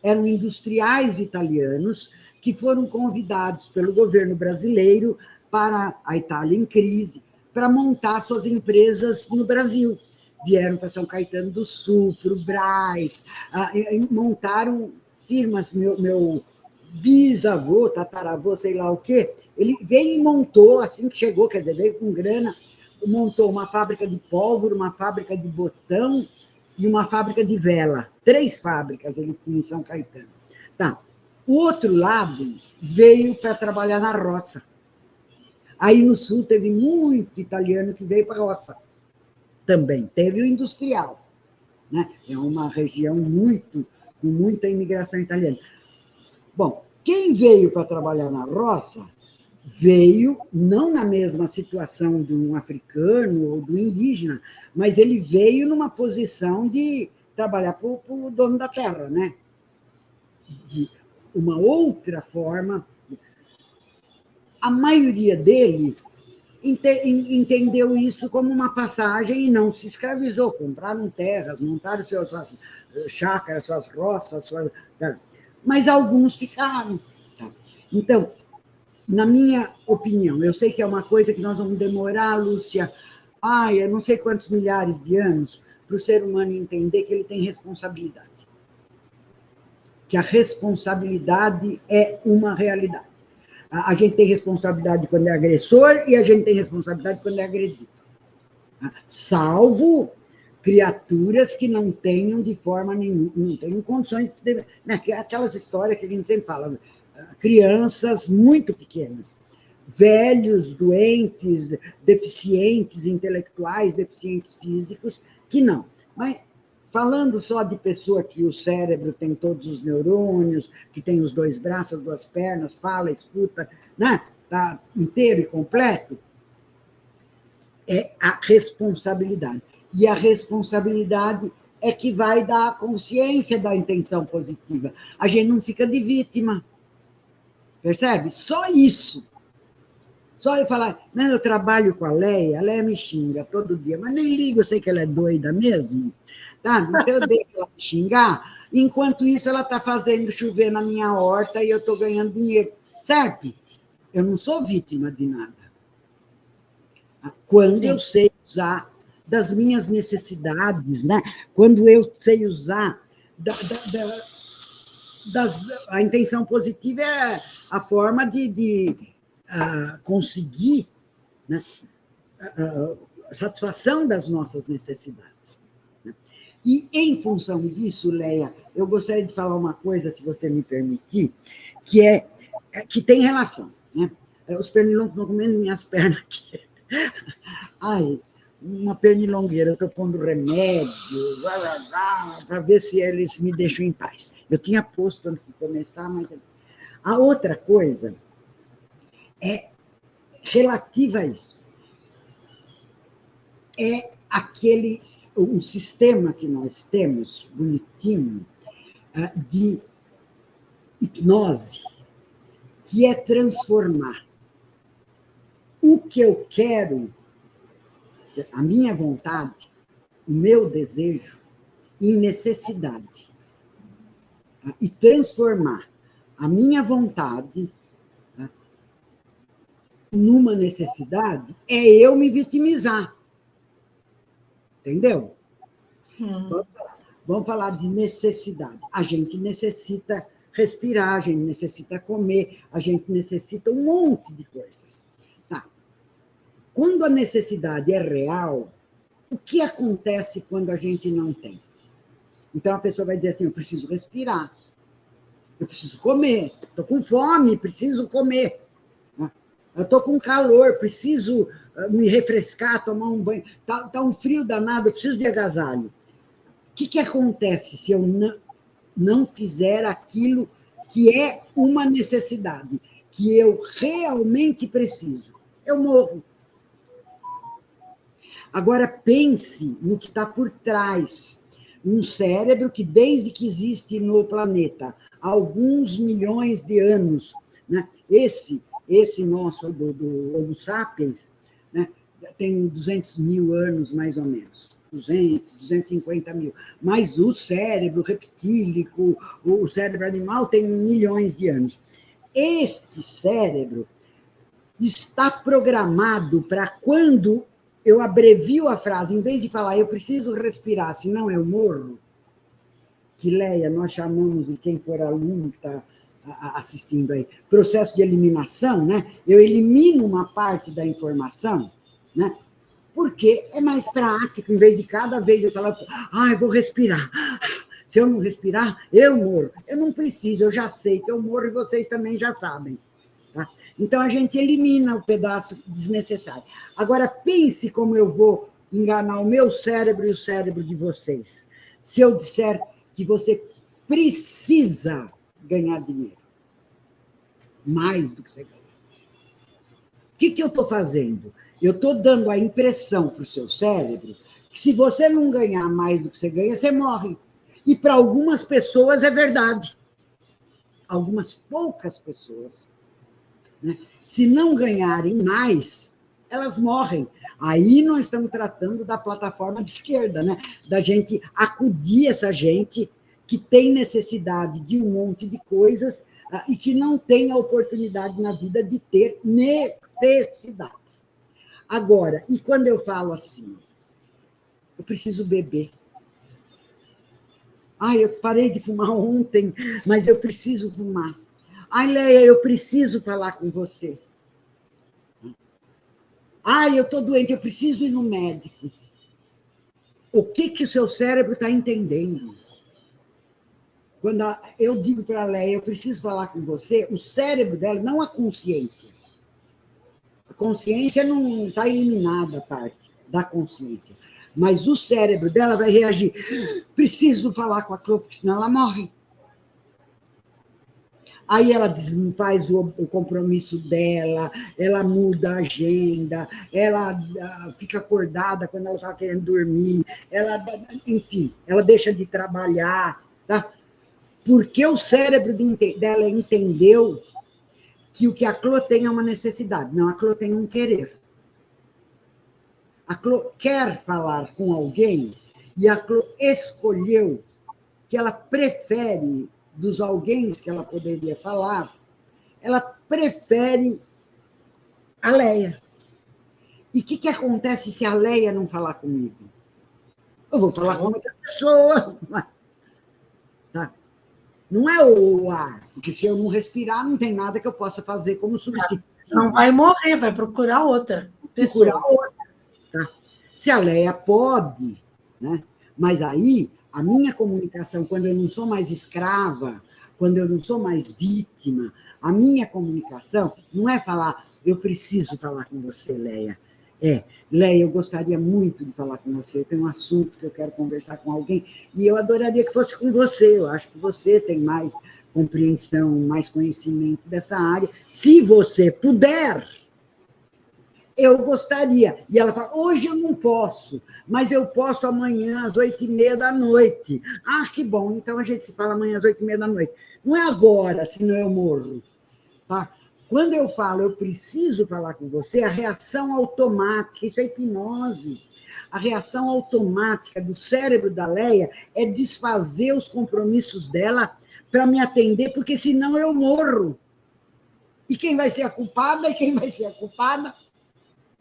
Eram industriais italianos que foram convidados pelo governo brasileiro para a Itália em crise, para montar suas empresas no Brasil. Vieram para São Caetano do Sul, para o Brás, montaram firmas. Meu bisavô, tataravô, sei lá o quê, ele veio e montou, assim que chegou, quer dizer, veio com grana, montou uma fábrica de pólvora, uma fábrica de botão e uma fábrica de vela. 3 fábricas ele tinha em São Caetano. Tá. O outro lado veio para trabalhar na roça. Aí no sul teve muito italiano que veio para a roça. Também teve o industrial, né? É uma região com muita imigração italiana. Bom, quem veio para trabalhar na roça veio não na mesma situação de um africano ou do indígena, mas ele veio numa posição de trabalhar para o dono da terra, né? De uma outra forma. A maioria deles entendeu isso como uma passagem e não se escravizou. Compraram terras, montaram suas chácaras, suas roças, mas alguns ficaram. Tá? Então, na minha opinião, eu sei que é uma coisa que nós vamos demorar, Lúcia, eu não sei quantos milhares de anos, para o ser humano entender que ele tem responsabilidade. Que a responsabilidade é uma realidade. A gente tem responsabilidade quando é agressor e a gente tem responsabilidade quando é agredido. Salvo criaturas que não tenham de forma nenhuma, não tenham condições de... Né? Aquelas histórias que a gente sempre fala, crianças muito pequenas, velhos, doentes, deficientes intelectuais, deficientes físicos, que não. Mas falando só de pessoa que o cérebro tem todos os neurônios, que tem os 2 braços, 2 pernas, fala, escuta, né? Está inteiro e completo, é a responsabilidade. E a responsabilidade é que vai dar a consciência da intenção positiva. A gente não fica de vítima. Percebe? Só isso. Só eu falar, não, eu trabalho com a Leia me xinga todo dia, mas nem ligo, eu sei que ela é doida mesmo, tá? Então eu deixo ela me xingar, enquanto isso ela está fazendo chover na minha horta e eu estou ganhando dinheiro, certo? Eu não sou vítima de nada. Quando Sim. Eu sei usar das minhas necessidades, né? Quando eu sei usar a intenção positiva é a forma de conseguir, né, a satisfação das nossas necessidades. Né? E, em função disso, Leia, eu gostaria de falar uma coisa, se você me permitir, que tem relação. Né? Os pernilongos estão comendo minhas pernas aqui. Ai, uma pernilongueira, eu estou pondo remédio, para ver se eles me deixam em paz. Eu tinha posto antes de começar, mas... A outra coisa é relativa a isso. É um sistema que nós temos, bonitinho, de hipnose, que é transformar o que eu quero, a minha vontade, o meu desejo, em necessidade. E transformar a minha vontade numa necessidade é eu me vitimizar. Entendeu? Vamos falar de necessidade. A gente necessita respirar, a gente necessita comer, a gente necessita um monte de coisas. Tá. Quando a necessidade é real, o que acontece quando a gente não tem? Então, a pessoa vai dizer assim, eu preciso respirar, eu preciso comer, estou com fome, preciso comer. Eu estou com calor, preciso me refrescar, tomar um banho. Está um frio danado, eu preciso de agasalho. O que acontece se eu não fizer aquilo que é uma necessidade, que eu realmente preciso? Eu morro. Agora, pense no que está por trás. Um cérebro que, desde que existe no planeta, há alguns milhões de anos, né? Esse nosso, do Homo sapiens, né? Tem 200 mil anos, mais ou menos. 200, 250 mil. Mas o cérebro reptílico, o cérebro animal, tem milhões de anos. Este cérebro está programado para quando eu abrevio a frase, em vez de falar, eu preciso respirar, senão eu morro, que, Leia, nós chamamos, e quem for aluno está assistindo aí, processo de eliminação, né? Eu elimino uma parte da informação, né? Porque é mais prático, em vez de cada vez eu falar, eu vou respirar. Se eu não respirar, eu morro. Eu não preciso, eu já sei que eu morro e vocês também já sabem. Tá? Então, a gente elimina o pedaço desnecessário. Agora, pense como eu vou enganar o meu cérebro e o cérebro de vocês. Se eu disser que você precisa ganhar dinheiro, mais do que você ganha. O que eu estou fazendo? Eu estou dando a impressão para o seu cérebro que, se você não ganhar mais do que você ganha, você morre. E para algumas pessoas é verdade. Algumas poucas pessoas, né? Se não ganharem mais, elas morrem. Aí nós estamos tratando da plataforma de esquerda, né? Da gente acudir essa gente que tem necessidade de um monte de coisas e que não tem a oportunidade na vida de ter necessidades. Agora, e quando eu falo assim, eu preciso beber. Eu parei de fumar ontem, mas eu preciso fumar. Leia, eu preciso falar com você. Eu estou doente, eu preciso ir no médico. O que o seu cérebro está entendendo? Quando eu digo para a Leia, eu preciso falar com você, o cérebro dela, não a consciência. A consciência não está eliminada, a parte da consciência. Mas o cérebro dela vai reagir. Preciso falar com a Clô, porque senão ela morre. Aí ela faz o compromisso dela, ela muda a agenda, ela fica acordada quando ela está querendo dormir, enfim, ela deixa de trabalhar, tá? Porque o cérebro dela entendeu que o que a Clô tem é uma necessidade, não, a Clô tem um querer. A Clô quer falar com alguém e a Clô escolheu que ela prefere, dos alguém que ela poderia falar, ela prefere a Leia. E o que acontece se a Leia não falar comigo? Eu vou falar com outra pessoa. Tá? Não é o ar, porque se eu não respirar, não tem nada que eu possa fazer como substituto. Não vai morrer, vai procurar outra pessoa. Procurar outra. Tá? Se a Leia pode, né? Mas aí, a minha comunicação, quando eu não sou mais escrava, quando eu não sou mais vítima, a minha comunicação não é falar, eu preciso falar com você, Leia. Leia, eu gostaria muito de falar com você, eu tenho um assunto que eu quero conversar com alguém, e eu adoraria que fosse com você, eu acho que você tem mais compreensão, mais conhecimento dessa área. Se você puder, eu gostaria. E ela fala, hoje eu não posso, mas eu posso amanhã às 20h30. Que bom, então a gente se fala amanhã às 20h30. Não é agora, senão eu morro. Tá? Quando eu falo, eu preciso falar com você, a reação automática, isso é hipnose. A reação automática do cérebro da Leia é desfazer os compromissos dela para me atender, porque senão eu morro. E quem vai ser a culpada?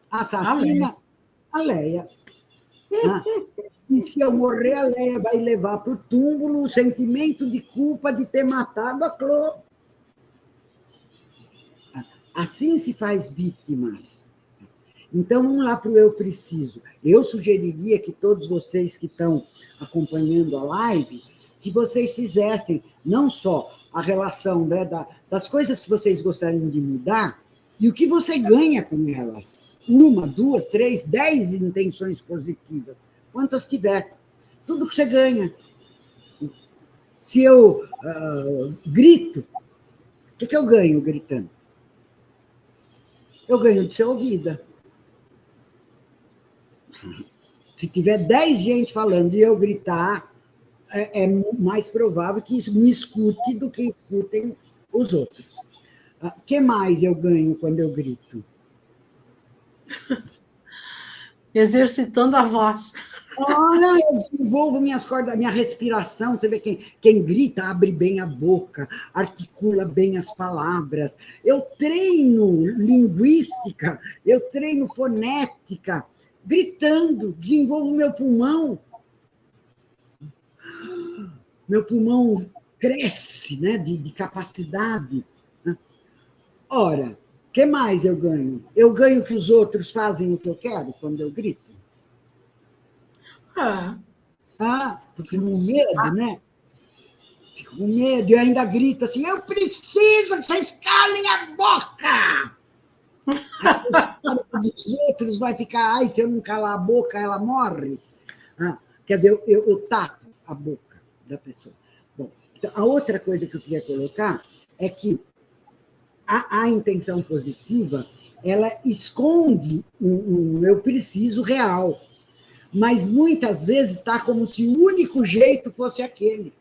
A assassina? A Leia. E se eu morrer, a Leia vai levar para o túmulo o sentimento de culpa de ter matado a Clô. Assim se faz vítimas. Então, vamos lá para o eu preciso. Eu sugeriria que todos vocês que estão acompanhando a live, que vocês fizessem não só a relação, né, das coisas que vocês gostariam de mudar e o que você ganha com elas. 1, 2, 3, 10 intenções positivas. Quantas tiver. Tudo que você ganha. Se eu grito, o que eu ganho gritando? Eu ganho de ser ouvida. Se tiver 10 gente falando e eu gritar, é mais provável que isso me escute do que escutem os outros. O que mais eu ganho quando eu grito? Exercitando a voz. Olha, eu desenvolvo minhas cordas, minha respiração. Você vê quem grita abre bem a boca, articula bem as palavras. Eu treino linguística, eu treino fonética, gritando, desenvolvo meu pulmão. Meu pulmão cresce, né, de capacidade. Ora, o que mais eu ganho? Eu ganho que os outros fazem o que eu quero quando eu grito? Porque com medo, né? Fico com medo e ainda grito assim, eu preciso que vocês calem a boca! Os outros vai ficar, ai, se eu não calar a boca, ela morre. Quer dizer, eu tapo a boca da pessoa. Bom, então, a outra coisa que eu queria colocar é que a intenção positiva, ela esconde um eu preciso real, mas muitas vezes está como se o único jeito fosse aquele.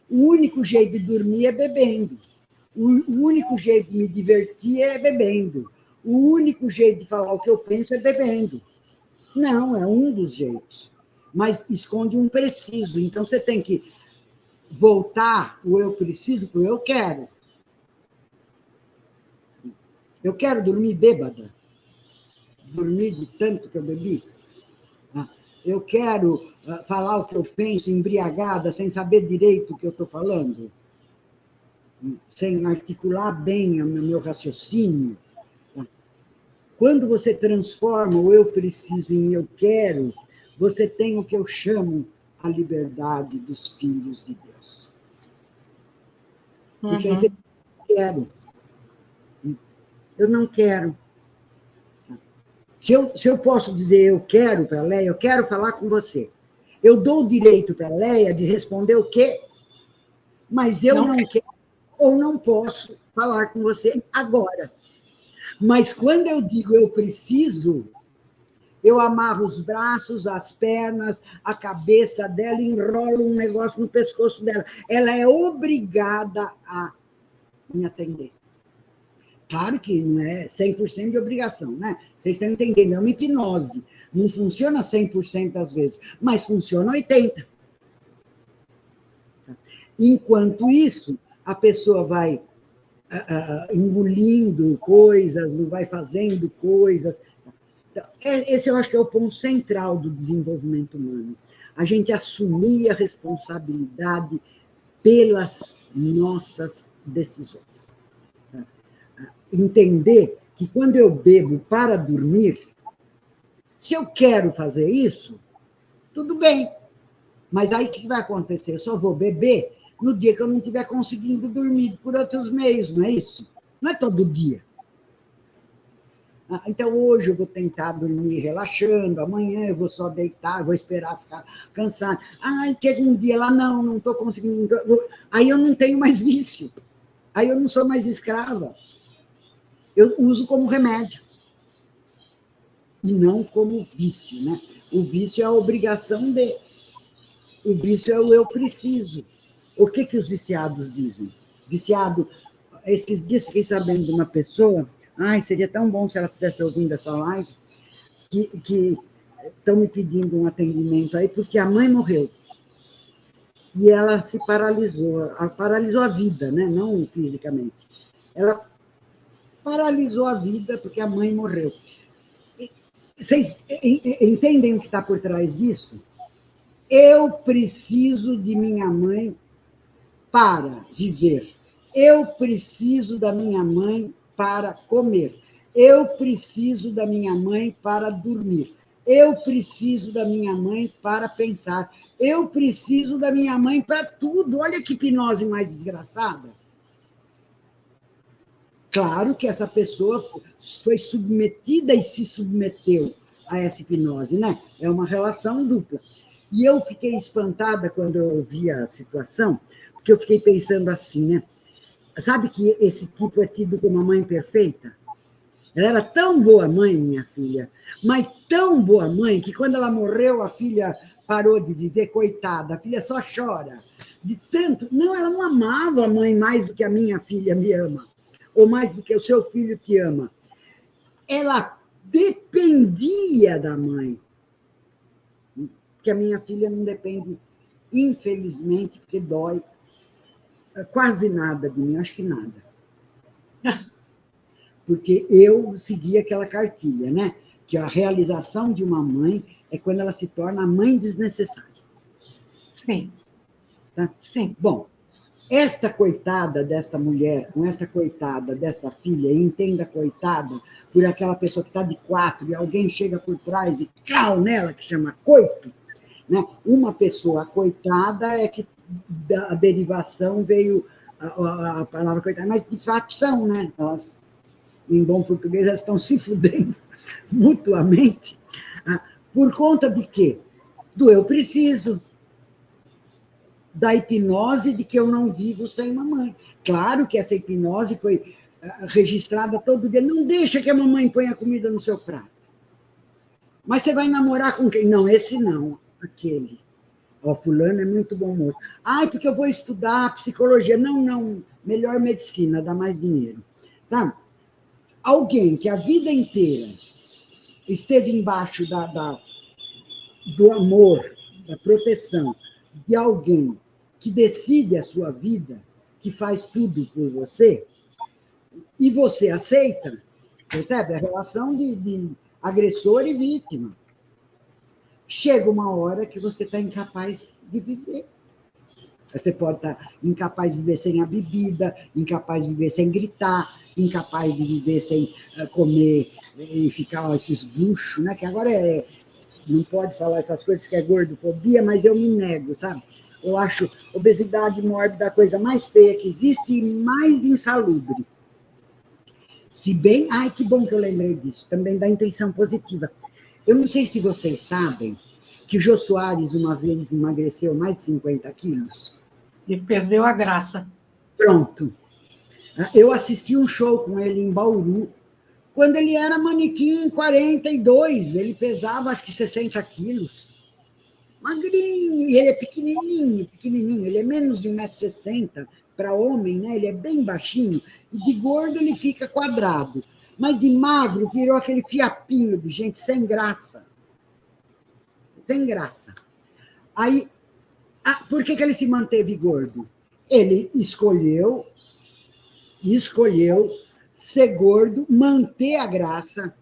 O único jeito de dormir é bebendo. O único jeito de me divertir é bebendo. O único jeito de falar o que eu penso é bebendo. Não, é um dos jeitos. Mas esconde um preciso. Então, você tem que voltar o eu preciso para o eu quero. Eu quero dormir bêbada. Dormir de tanto que eu bebi. Eu quero falar o que eu penso, embriagada, sem saber direito o que eu estou falando. Sem articular bem o meu raciocínio. Quando você transforma o eu preciso em eu quero, você tem o que eu chamo a liberdade dos filhos de Deus. Porque aí você quero. Eu não quero. Se eu posso dizer eu quero para a Leia, eu quero falar com você. Eu dou o direito para a Leia de responder o quê? Mas eu não quero ou não posso falar com você agora. Mas quando eu digo eu preciso, eu amarro os braços, as pernas, a cabeça dela e enrolo um negócio no pescoço dela. Ela é obrigada a me atender. Claro que não é 100% de obrigação, né? Vocês estão entendendo, é uma hipnose. Não funciona 100% das vezes, mas funciona 80%. Enquanto isso, a pessoa vai engolindo coisas, não vai fazendo coisas. Então, esse eu acho que é o ponto central do desenvolvimento humano. A gente assumir a responsabilidade pelas nossas decisões. Entender que quando eu bebo para dormir, se eu quero fazer isso, tudo bem. Mas aí o que vai acontecer? Eu só vou beber no dia que eu não estiver conseguindo dormir por outros meios, não é isso? Não é todo dia. Então, hoje eu vou tentar dormir relaxando, amanhã eu vou só deitar, vou esperar ficar cansado. Chega um dia lá, não estou conseguindo. Aí eu não tenho mais vício. Aí eu não sou mais escrava. Eu uso como remédio. E não como vício, né? O vício é a obrigação de. O vício é o eu preciso. O que os viciados dizem? Viciado, esses dias fiquei sabendo de uma pessoa, seria tão bom se ela estivesse ouvindo essa live, que estão me pedindo um atendimento aí, porque a mãe morreu. E ela se paralisou a vida, né? Não fisicamente. Ela paralisou a vida porque a mãe morreu. Vocês entendem o que está por trás disso? Eu preciso de minha mãe para viver. Eu preciso da minha mãe para comer. Eu preciso da minha mãe para dormir. Eu preciso da minha mãe para pensar. Eu preciso da minha mãe para tudo. Olha que hipnose mais desgraçada. Claro que essa pessoa foi submetida e se submeteu a essa hipnose, né? É uma relação dupla. E eu fiquei espantada quando eu vi a situação, porque eu fiquei pensando assim, né? Sabe que esse tipo é tido como uma mãe perfeita? Ela era tão boa mãe, minha filha, mas tão boa mãe, que quando ela morreu, a filha parou de viver, coitada, a filha só chora. De tanto. Não, ela não amava a mãe mais do que a minha filha me ama, ou mais do que o seu filho te ama. Ela dependia da mãe. Porque a minha filha não depende, infelizmente, porque dói quase nada de mim, acho que nada. Porque eu segui aquela cartilha, né? Que a realização de uma mãe é quando ela se torna a mãe desnecessária. Sim. Tá? Sim. Bom, esta coitada desta mulher, com esta coitada desta filha, e entenda coitada por aquela pessoa que está de 4 e alguém chega por trás e cau nela, que chama coito, né? Uma pessoa coitada é que da derivação veio a palavra coitada, mas de fato são, né? Elas, em bom português, elas estão se fudendo mutuamente. Por conta de quê? Do eu preciso. Da hipnose de que eu não vivo sem mamãe. Claro que essa hipnose foi registrada todo dia. Não deixa que a mamãe ponha comida no seu prato. Mas você vai namorar com quem? Não, esse não, aquele. Ó, fulano é muito bom moço. Ai, porque eu vou estudar psicologia. Não, não, melhor medicina, dá mais dinheiro. Tá? Alguém que a vida inteira esteve embaixo do amor, da proteção de alguém que decide a sua vida, que faz tudo por você, e você aceita, percebe? A relação de agressor e vítima. Chega uma hora que você está incapaz de viver. Você pode estar incapaz de viver sem a bebida, incapaz de viver sem gritar, incapaz de viver sem comer e ficar esses buchos, né? Que agora não pode falar essas coisas que é gordofobia, mas eu me nego, sabe? Eu acho obesidade mórbida a coisa mais feia que existe e mais insalubre. Se bem... Ai, que bom que eu lembrei disso, também da intenção positiva. Eu não sei se vocês sabem que o Jô Soares uma vez emagreceu mais de 50 quilos. E perdeu a graça. Pronto. Eu assisti um show com ele em Bauru, quando ele era manequim em 42, ele pesava acho que 60 quilos. Magrinho, e ele é pequenininho, pequenininho, ele é menos de 1,60 m para homem, né? Ele é bem baixinho, e de gordo ele fica quadrado, mas de magro virou aquele fiapinho de gente sem graça. Sem graça. Aí, por que ele se manteve gordo? Ele escolheu ser gordo, manter a graça,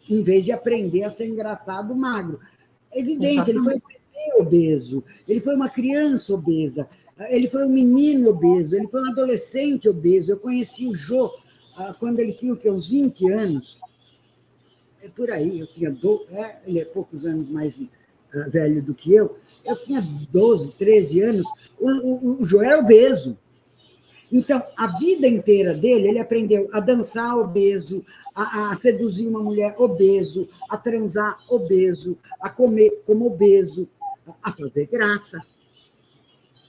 em vez de aprender a ser engraçado magro. É evidente, ele foi um bebê obeso, ele foi uma criança obesa, ele foi um menino obeso, ele foi um adolescente obeso. Eu conheci o Jô quando ele tinha uns 20 anos. É por aí, eu tinha ele é poucos anos mais velho do que eu tinha 12, 13 anos, o Jô era obeso. Então, a vida inteira dele, ele aprendeu a dançar obeso, a seduzir uma mulher obeso, a transar obeso, a comer como obeso, a fazer graça,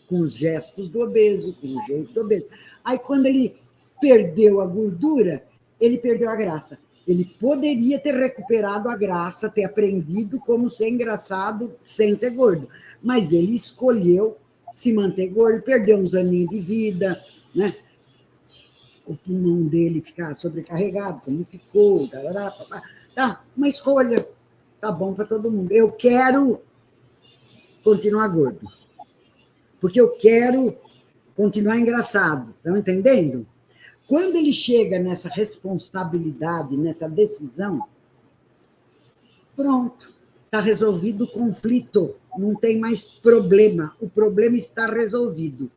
com os gestos do obeso, com o jeito do obeso. Aí, quando ele perdeu a gordura, ele perdeu a graça. Ele poderia ter recuperado a graça, ter aprendido como ser engraçado sem ser gordo, mas ele escolheu se manter gordo, perdeu uns aninhos de vida, né? O pulmão dele ficar sobrecarregado, como ficou, tá, uma escolha, tá bom para todo mundo. Eu quero continuar gordo, porque eu quero continuar engraçado, estão entendendo? Quando ele chega nessa responsabilidade, nessa decisão, pronto, está resolvido o conflito. não tem mais problema, o problema está resolvido.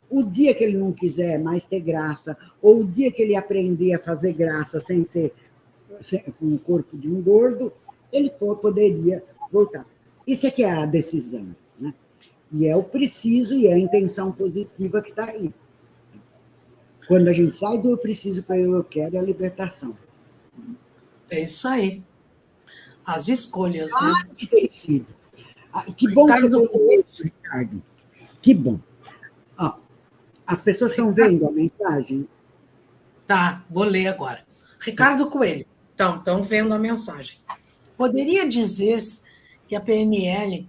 O dia que ele não quiser mais ter graça, ou o dia que ele aprender a fazer graça sem ser com o corpo de um gordo, ele poderia voltar. Isso é que é a decisão, né? E é o preciso e é a intenção positiva que está aí. Quando a gente sai do eu preciso para eu quero, é a libertação. É isso aí. As escolhas, né? Que tem sido. Que bom que você falou isso, Ricardo. Que bom. Ó, as pessoas estão vendo a mensagem? Tá, vou ler agora. Ricardo Coelho. Então, estão vendo a mensagem. Poderia dizer-se que a PNL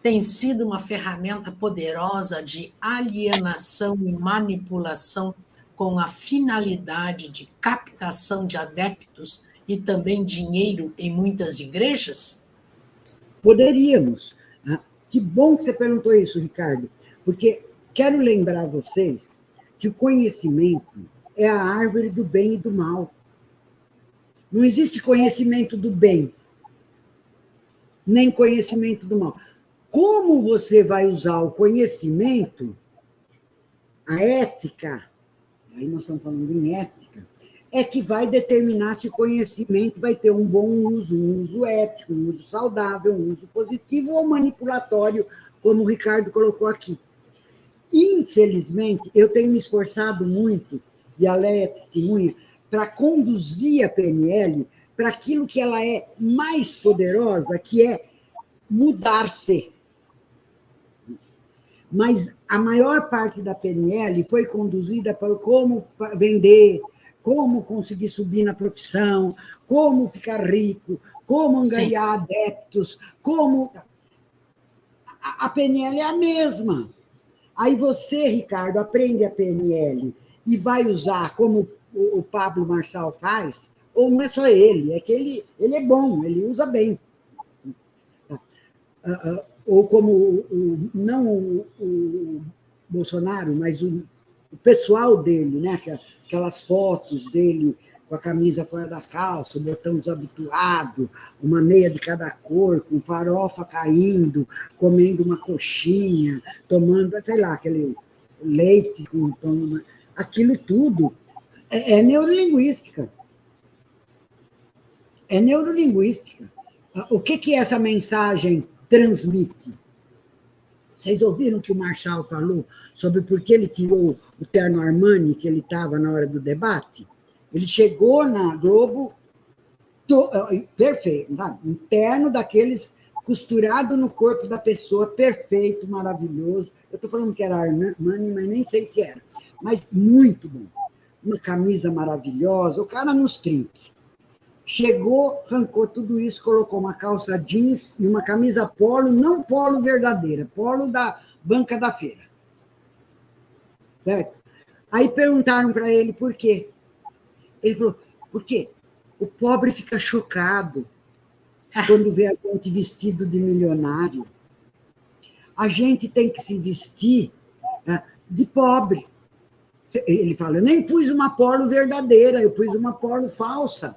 tem sido uma ferramenta poderosa de alienação e manipulação com a finalidade de captação de adeptos e também dinheiro em muitas igrejas? Poderíamos. Que bom que você perguntou isso, Ricardo, porque quero lembrar vocês que o conhecimento é a árvore do bem e do mal. Não existe conhecimento do bem, nem conhecimento do mal. Como você vai usar o conhecimento, a ética, aí nós estamos falando em ética, é que vai determinar se o conhecimento vai ter um bom uso, um uso ético, um uso saudável, um uso positivo ou manipulatório, como o Ricardo colocou aqui. Infelizmente, eu tenho me esforçado muito, e a Léia é testemunha, para conduzir a PNL para aquilo que ela é mais poderosa, que é mudar-se. Mas a maior parte da PNL foi conduzida por como vender, como conseguir subir na profissão, como ficar rico, como angariar adeptos, como... A PNL é a mesma. Aí você, Ricardo, aprende a PNL e vai usar como o Pablo Marçal faz, ou não é só ele, é que ele é bom, ele usa bem. Ou como, não o Bolsonaro, mas o pessoal dele, né? Aquelas fotos dele com a camisa fora da calça, o botão desabituado, uma meia de cada cor, com farofa caindo, comendo uma coxinha, tomando, sei lá, aquele leite com pão, aquilo tudo é neurolinguística. É neurolinguística. O que essa mensagem transmite? Vocês ouviram que o Marçal falou sobre por que ele tirou o terno Armani que ele estava na hora do debate? Ele chegou na Globo perfeito, sabe? Um terno daqueles costurado no corpo da pessoa, perfeito, maravilhoso. Eu estou falando que era Armani, mas nem sei se era. Mas muito bom. Uma camisa maravilhosa, o cara nos trinques. Chegou, arrancou tudo isso, colocou uma calça jeans e uma camisa polo, não polo verdadeira, polo da banca da feira. Certo? Aí perguntaram para ele por quê. Ele falou, por quê? O pobre fica chocado quando vê a gente vestido de milionário. A gente tem que se vestir de pobre. Ele fala, eu nem pus uma polo verdadeira, eu pus uma polo falsa,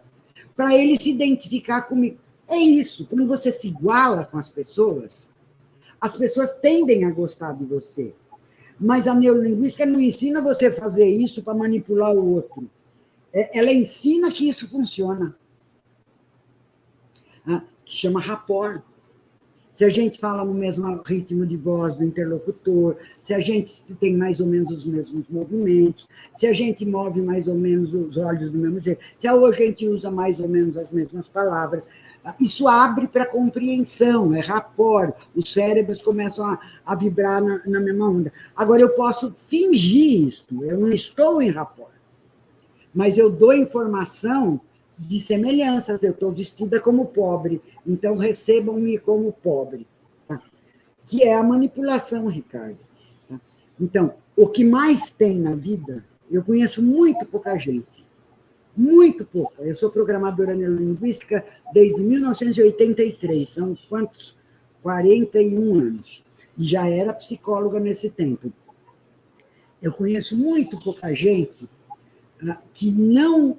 para ele se identificar comigo. É isso, quando você se iguala com as pessoas tendem a gostar de você. Mas a neurolinguística não ensina você a fazer isso para manipular o outro. Ela ensina que isso funciona. Que chama rapport. Se a gente fala no mesmo ritmo de voz do interlocutor, se a gente tem mais ou menos os mesmos movimentos, se a gente move mais ou menos os olhos do mesmo jeito, se a gente usa mais ou menos as mesmas palavras, isso abre para compreensão, é rapport, os cérebros começam a vibrar na mesma onda. Agora, eu posso fingir isto, eu não estou em rapport, mas eu dou informação de semelhanças, eu estou vestida como pobre, então recebam-me como pobre. Tá? Que é a manipulação, Ricardo. Tá? Então, o que mais tem na vida, eu conheço muito pouca gente, muito pouca. Eu sou programadora neurolinguística desde 1983, são quantos? 41 anos. E já era psicóloga nesse tempo. Eu conheço muito pouca gente que não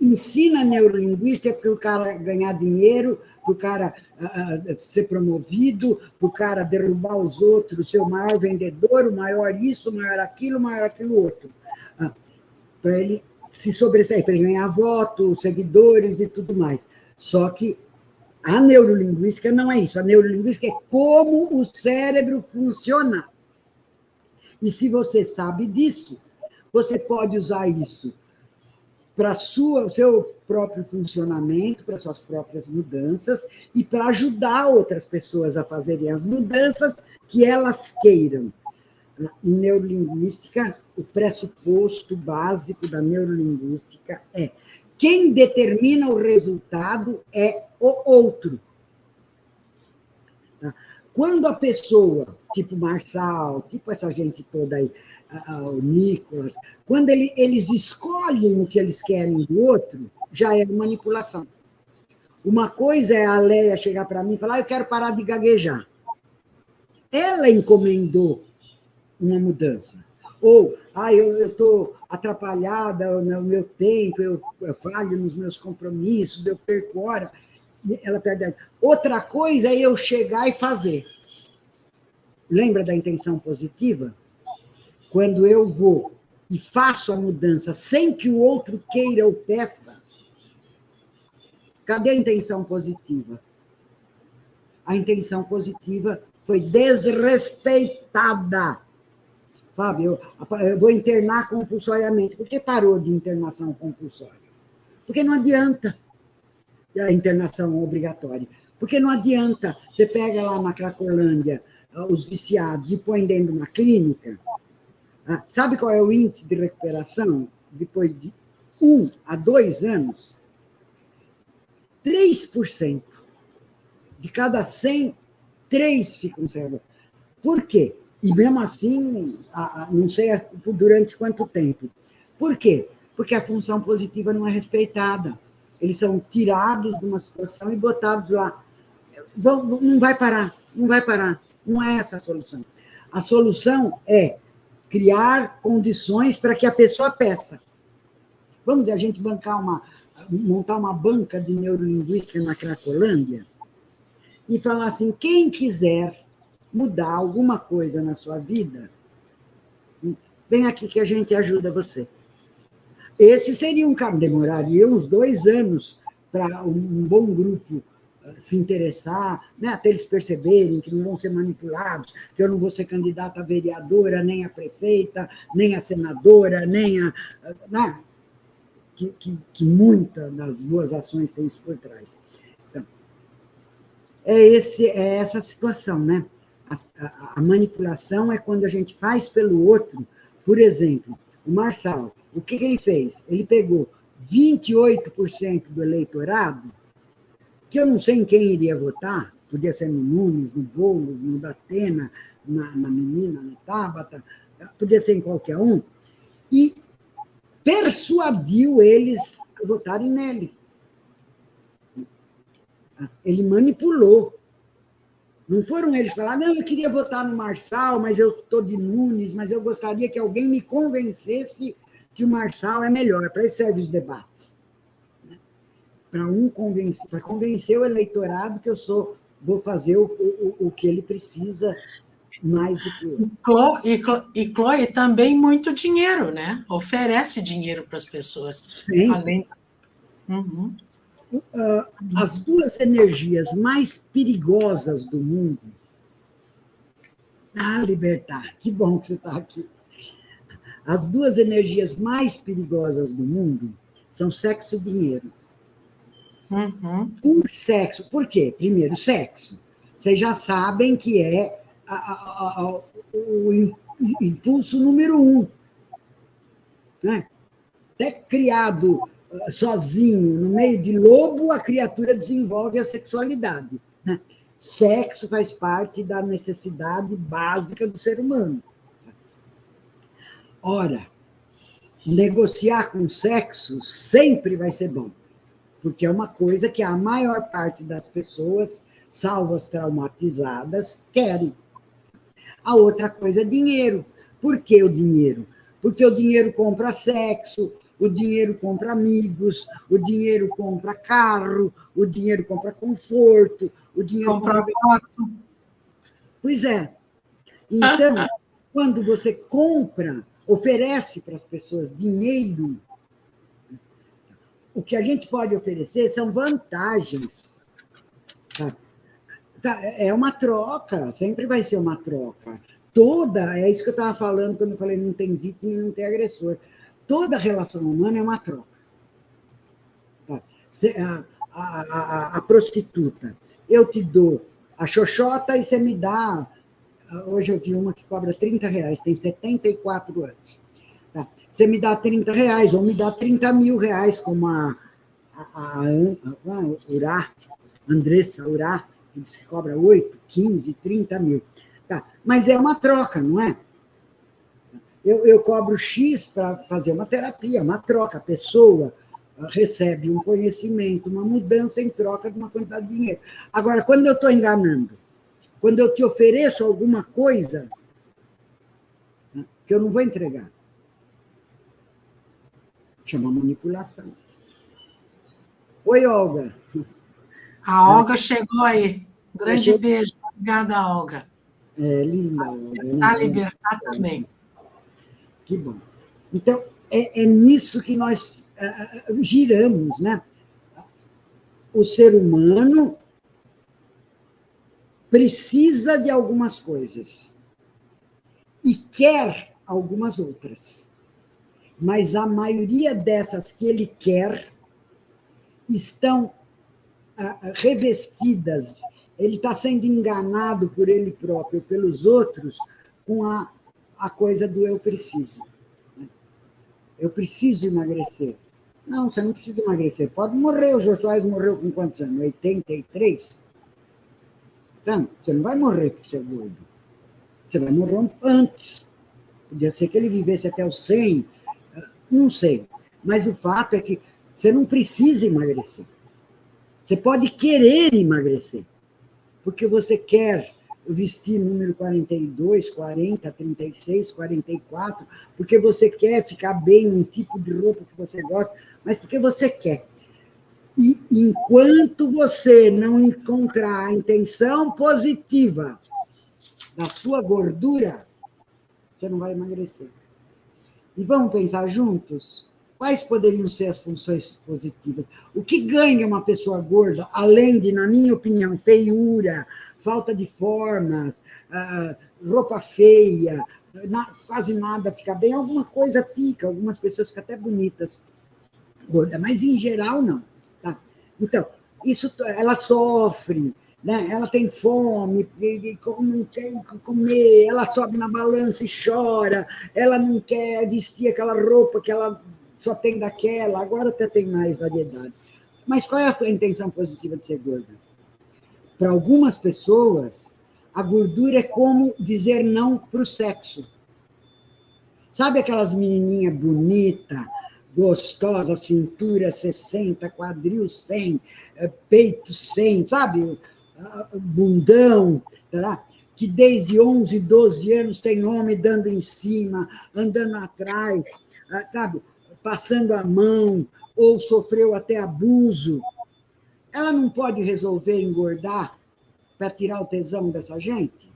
ensina neurolinguística para o cara ganhar dinheiro, para o cara ser promovido, para o cara derrubar os outros, ser o maior vendedor, o maior isso, o maior aquilo outro. Para ele se sobressair, para ele ganhar votos, seguidores e tudo mais. Só que a neurolinguística não é isso. A neurolinguística é como o cérebro funciona. E se você sabe disso, você pode usar isso para o seu próprio funcionamento, para suas próprias mudanças e para ajudar outras pessoas a fazerem as mudanças que elas queiram. Em neurolinguística, o pressuposto básico da neurolinguística é: quem determina o resultado é o outro. Quando a pessoa, tipo Marçal, tipo essa gente toda aí, o Nicolas, quando eles escolhem o que eles querem do outro, já é manipulação. Uma coisa é a Leia chegar para mim e falar: eu quero parar de gaguejar. Ela encomendou uma mudança. Ou, eu estou atrapalhada no meu tempo, eu falho nos meus compromissos, eu perco hora. Ela perde. Outra coisa é eu chegar e fazer. Lembra da intenção positiva? Quando eu vou e faço a mudança sem que o outro queira ou peça, cadê a intenção positiva? A intenção positiva foi desrespeitada. Sabe, eu vou internar compulsoriamente. Por que parou de internação compulsória? Porque não adianta a internação obrigatória. Porque não adianta, você pega lá na Cracolândia os viciados e põe dentro de uma clínica. Sabe qual é o índice de recuperação depois de 1 a 2 anos? 3%. De cada 100, 3 ficam salvos. Por quê? E mesmo assim, não sei durante quanto tempo. Por quê? Porque a função positiva não é respeitada. Eles são tirados de uma situação e botados lá. Não vai parar, não vai parar. Não é essa a solução. A solução é criar condições para que a pessoa peça. Vamos dizer, a gente montar uma banca de neurolinguística na Cracolândia e falar assim: quem quiser mudar alguma coisa na sua vida, vem aqui que a gente ajuda você. Esse seria um caminho, demoraria uns 2 anos para um bom grupo se interessar, né, até eles perceberem que não vão ser manipulados, que eu não vou ser candidata a vereadora, nem a prefeita, nem a senadora, nem a... Né, que muitas das boas ações têm isso por trás. Então, é essa situação, né? A manipulação é quando a gente faz pelo outro. Por exemplo, o Marçal, o que ele fez? Ele pegou 28% do eleitorado, que eu não sei em quem iria votar, podia ser no Nunes, no Boulos, no Datena, na menina, na Tabata, podia ser em qualquer um, e persuadiu eles a votarem nele. Ele manipulou. Não foram eles falar: não, eu queria votar no Marçal, mas eu estou de Nunes, mas eu gostaria que alguém me convencesse que o Marçal é melhor. Para isso servem os debates. Para convencer o eleitorado que eu vou fazer o que ele precisa mais do que eu. E Chloe, também muito dinheiro, né? Oferece dinheiro para as pessoas. Sim. Além... Uhum. As 2 energias mais perigosas do mundo... Libertar, que bom que você está aqui. As 2 energias mais perigosas do mundo são sexo e dinheiro. Uhum. Por sexo. Por quê? Primeiro, sexo. Vocês já sabem que é o impulso número 1. Né? Até criado sozinho, no meio de lobo, a criatura desenvolve a sexualidade. Né? Sexo faz parte da necessidade básica do ser humano. Ora, negociar com sexo sempre vai ser bom, porque é uma coisa que a maior parte das pessoas, salvo as traumatizadas, querem. A outra coisa é dinheiro. Por que o dinheiro? Porque o dinheiro compra sexo, o dinheiro compra amigos, o dinheiro compra carro, o dinheiro compra conforto, o dinheiro compra foto. Pois é. Então, quando você compra, oferece para as pessoas dinheiro, o que a gente pode oferecer são vantagens. É uma troca, sempre vai ser uma troca. É isso que eu estava falando quando eu falei não tem vítima e não tem agressor. Toda relação humana é uma troca. A prostituta, eu te dou a xoxota e você me dá. Hoje eu vi uma que cobra R$30, tem 74 anos. Você me dá R$30, ou me dá 30 mil reais, como a Urá, Andressa Urá, que diz que cobra 8, 15, 30 mil. Mas é uma troca, não é? Eu cobro X para fazer uma terapia, uma troca. A pessoa recebe um conhecimento, uma mudança em troca de uma quantidade de dinheiro. Agora, quando eu estou enganando, quando eu te ofereço alguma coisa que eu não vou entregar, chama manipulação. Oi, Olga. A Olga chegou aí. Grande beijo. Obrigada, Olga. É linda, Olga. A libertar também. Que bom. Então, é nisso que nós giramos, né? O ser humano precisa de algumas coisas e quer algumas outras. Mas a maioria dessas que ele quer estão revestidas, ele está sendo enganado por ele próprio, pelos outros, com a coisa do eu preciso. Eu preciso emagrecer. Não, você não precisa emagrecer. Pode morrer. O Jô Soares morreu com quantos anos? 83? Então, você não vai morrer porque você é gordo. Você vai morrer antes. Podia ser que ele vivesse até os 100, não sei. Mas o fato é que você não precisa emagrecer. Você pode querer emagrecer, porque você quer vestir número 42, 40, 36, 44, porque você quer ficar bem num tipo de roupa que você gosta, mas porque você quer. E enquanto você não encontrar a intenção positiva da sua gordura, você não vai emagrecer. E vamos pensar juntos? Quais poderiam ser as funções positivas? O que ganha uma pessoa gorda, além de, na minha opinião, feiura, falta de formas, roupa feia, quase nada fica bem, alguma coisa fica, algumas pessoas ficam até bonitas, gorda, mas em geral não. Tá? Então, isso, ela sofre, né? Ela tem fome, não quer comer, ela sobe na balança e chora, ela não quer vestir aquela roupa que ela só tem daquela, agora até tem mais variedade. Mas qual é a intenção positiva de ser gorda? Para algumas pessoas, a gordura é como dizer não para o sexo. Sabe aquelas menininhas bonitas, gostosa, cintura 60, quadril 100, peito 100, sabe? Bundão, tá? Que desde 11, 12 anos tem homem dando em cima, andando atrás, sabe? Passando a mão, ou sofreu até abuso. Ela não pode resolver engordar para tirar o tesão dessa gente?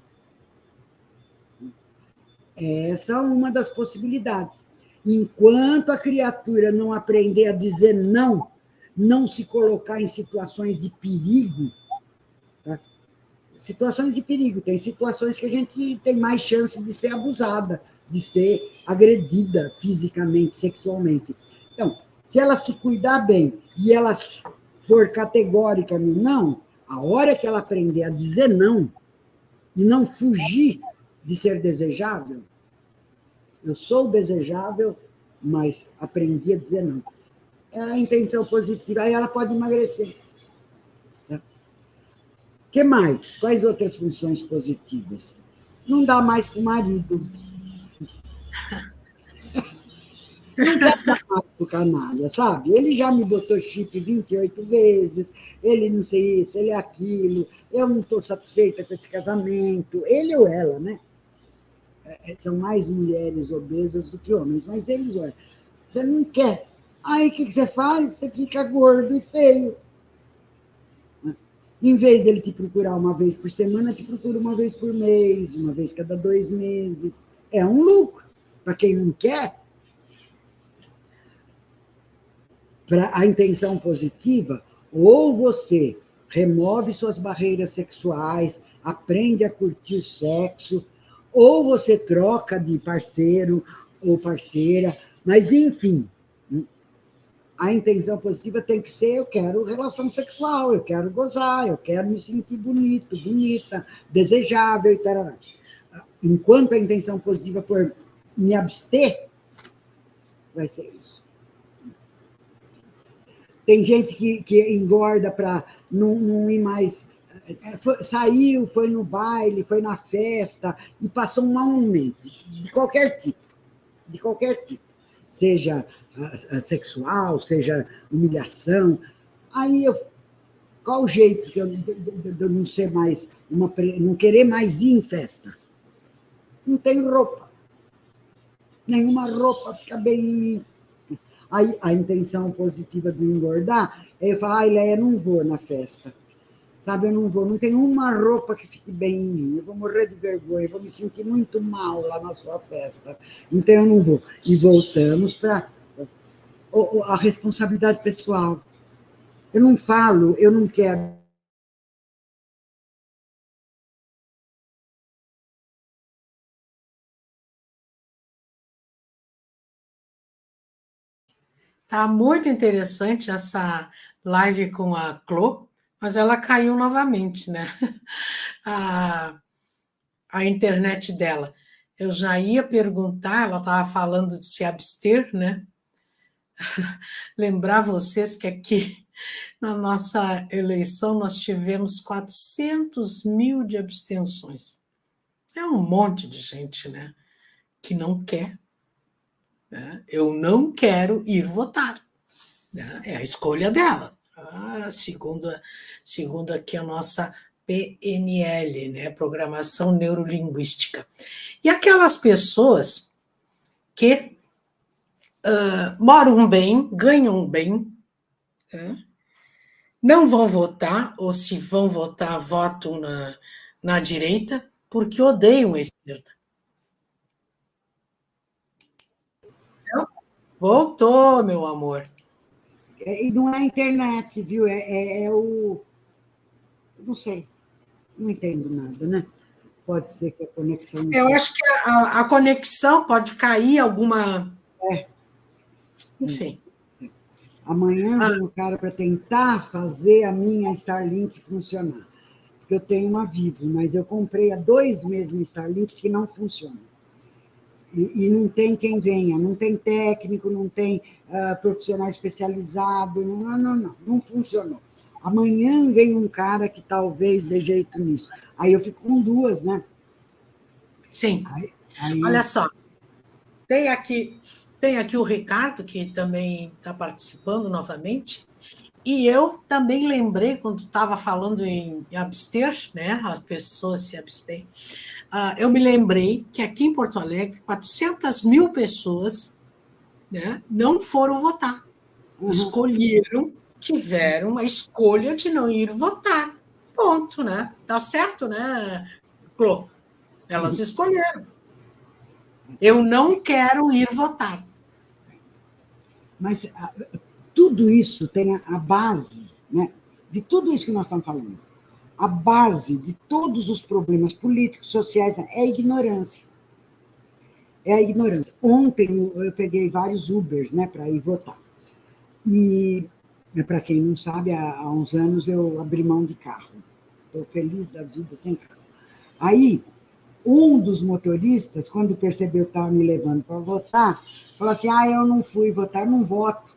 Essa é uma das possibilidades. Enquanto a criatura não aprender a dizer não, não se colocar em situações de perigo, tá? Situações de perigo, tem situações que a gente tem mais chance de ser abusada, de ser agredida fisicamente, sexualmente. Então, se ela se cuidar bem e ela for categórica no não, a hora que ela aprender a dizer não e não fugir de ser desejável, eu sou desejável, mas aprendi a dizer não. É a intenção positiva, aí ela pode emagrecer. Tá? Que mais? Quais outras funções positivas? Não dá mais para o marido. Não quer dar mais para o canalha, sabe? Ele já me botou chifre 28 vezes, ele não sei isso, ele é aquilo, eu não estou satisfeita com esse casamento, ele ou ela, né? São mais mulheres obesas do que homens, mas eles, olha, você não quer Aí, o que você faz? Você fica gordo e feio. Em vez dele te procurar uma vez por semana, te procura uma vez por mês, uma vez cada 2 meses. É um lucro. Para quem não quer, para a intenção positiva, ou você remove suas barreiras sexuais, aprende a curtir o sexo, ou você troca de parceiro ou parceira, mas, enfim, a intenção positiva tem que ser: eu quero relação sexual, eu quero gozar, eu quero me sentir bonito, bonita, desejável, e tal. Enquanto a intenção positiva for me abster, vai ser isso. Tem gente que engorda para não ir mais. Saiu, foi no baile, foi na festa e passou um mau momento, de qualquer tipo. De qualquer tipo. Seja sexual, seja humilhação. Aí, qual o jeito de eu não ser mais não querer mais ir em festa? Não tenho roupa. Nenhuma roupa fica bem em mim. Aí, a intenção positiva de engordar é eu falar: Léia, não vou na festa. Sabe, eu não vou, não tenho uma roupa que fique bem em mim. Eu vou morrer de vergonha, eu vou me sentir muito mal lá na sua festa. Então, eu não vou. E voltamos para a responsabilidade pessoal. Eu não falo, eu não quero. Tá muito interessante essa live com a Clô, mas ela caiu novamente, né? A internet dela. Eu já ia perguntar, ela estava falando de se abster, né? Lembrar vocês que aqui na nossa eleição nós tivemos 400 mil de abstenções. É um monte de gente, né? Que não quer. Né? Eu não quero ir votar. Né? É a escolha dela. Segundo aqui a nossa PNL, né? Programação Neurolinguística. E aquelas pessoas que moram bem, ganham bem, né? Não vão votar, ou se vão votar, votam na direita, porque odeiam a esquerda. Voltou, meu amor. E não é a internet, viu? É o... Não sei, não entendo nada, né? Pode ser que a conexão... Eu acho que a conexão pode cair alguma... Enfim. Amanhã vem um cara para tentar fazer a minha Starlink funcionar. Porque eu tenho uma Vivo, mas eu comprei há 2 meses uma Starlink que não funciona. E não tem quem venha, não tem técnico, não tem profissional especializado, não funcionou. Amanhã vem um cara que talvez dê jeito nisso. Aí eu fico com 2, né? Sim. Olha só, tem aqui o Ricardo, que também está participando novamente, e eu também lembrei, quando estava falando em abster, né, as pessoas se abstêm, eu me lembrei que aqui em Porto Alegre, 400 mil pessoas, né, não foram votar. Escolheram, tiveram a escolha de não ir votar. Ponto, né? Tá certo, né, Clô? Elas escolheram. Eu não quero ir votar. Mas tudo isso tem a base, né, de tudo isso que nós estamos falando. A base de todos os problemas políticos, sociais, é a ignorância. É a ignorância. Ontem eu peguei vários Ubers, né, para ir votar. E, para quem não sabe, há uns anos eu abri mão de carro. Estou feliz da vida sem carro. Aí, um dos motoristas, quando percebeu que estava me levando para votar, falou assim: eu não fui votar, não voto.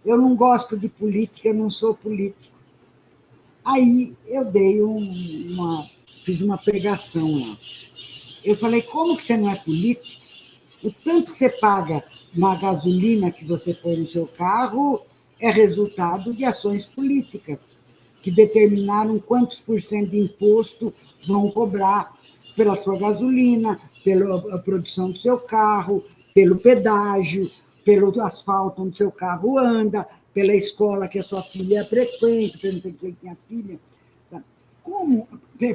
Eu não gosto de política, eu não sou político. Aí eu fiz uma pregação lá. Eu falei: como que você não é político? O tanto que você paga na gasolina que você põe no seu carro é resultado de ações políticas, que determinaram quantos % de imposto vão cobrar pela sua gasolina, pela produção do seu carro, pelo pedágio. pelo asfalto onde seu carro anda, pela escola que a sua filha frequenta, para não ter que dizer que tem a filha. Como?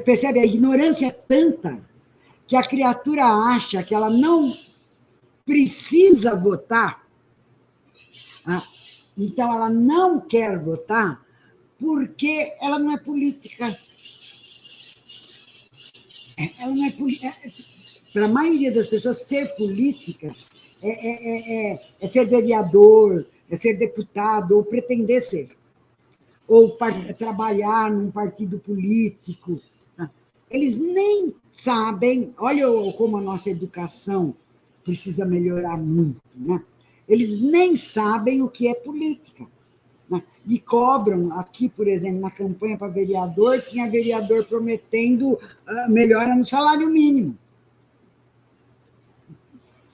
Percebe? A ignorância é tanta que a criatura acha que ela não precisa votar, então ela não quer votar porque ela não é política. Ela não é política. Para a maioria das pessoas, ser política é ser vereador, é ser deputado, ou pretender ser, ou trabalhar num partido político. Eles nem sabem, olha como a nossa educação precisa melhorar muito, né? Eles nem sabem o que é política, né? E cobram, aqui, por exemplo, na campanha para vereador, tinha vereador prometendo melhora no salário mínimo.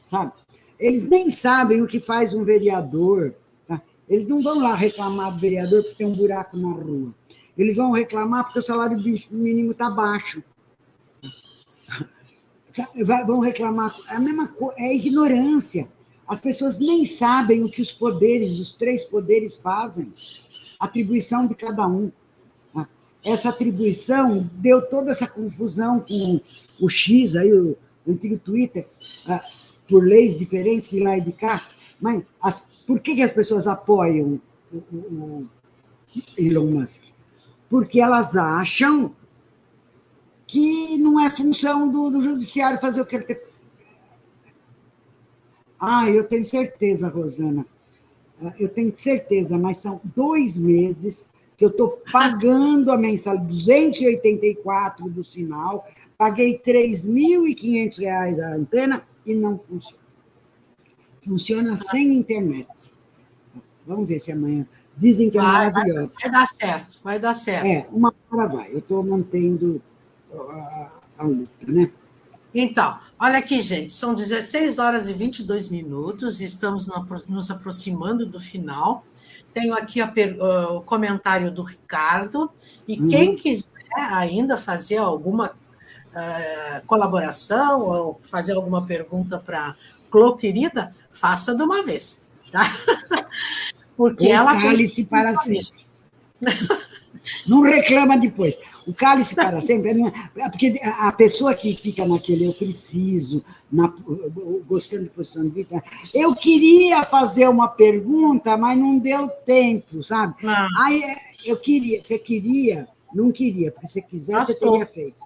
Sabe? Eles nem sabem o que faz um vereador. Tá? Eles não vão lá reclamar do vereador porque tem um buraco na rua. Eles vão reclamar porque o salário mínimo está baixo. Vão reclamar. A mesma coisa, é ignorância. As pessoas nem sabem o que os poderes, os 3 poderes fazem. Atribuição de cada um. Tá? Essa atribuição deu toda essa confusão com o X, aí, o antigo Twitter, por leis diferentes de lá e de cá. Mas por que as pessoas apoiam o Elon Musk? Porque elas acham que não é função do judiciário fazer o que ele tem. Eu tenho certeza, Rosana. Eu tenho certeza, mas são 2 meses que eu estou pagando a mensalidade, 284 do sinal, paguei R$ 3.500 a antena e não funciona. Funciona sem internet. Vamos ver se amanhã... Dizem que é maravilhoso. Vai dar certo, vai dar certo. Uma hora vai. Eu estou mantendo a luta, né? Então, olha aqui, gente, são 16 horas e 22 minutos, estamos nos aproximando do final. Tenho aqui o comentário do Ricardo, e quem quiser ainda fazer alguma colaboração ou fazer alguma pergunta para Clô querida, faça de uma vez, tá? Porque ela cálice para sempre. Não reclama depois. O cálice para sempre porque a pessoa que fica naquele eu preciso, gostando de posição de vista, eu queria fazer uma pergunta, mas não deu tempo, sabe? Aí você queria, não queria, porque se quiser, você teria feito.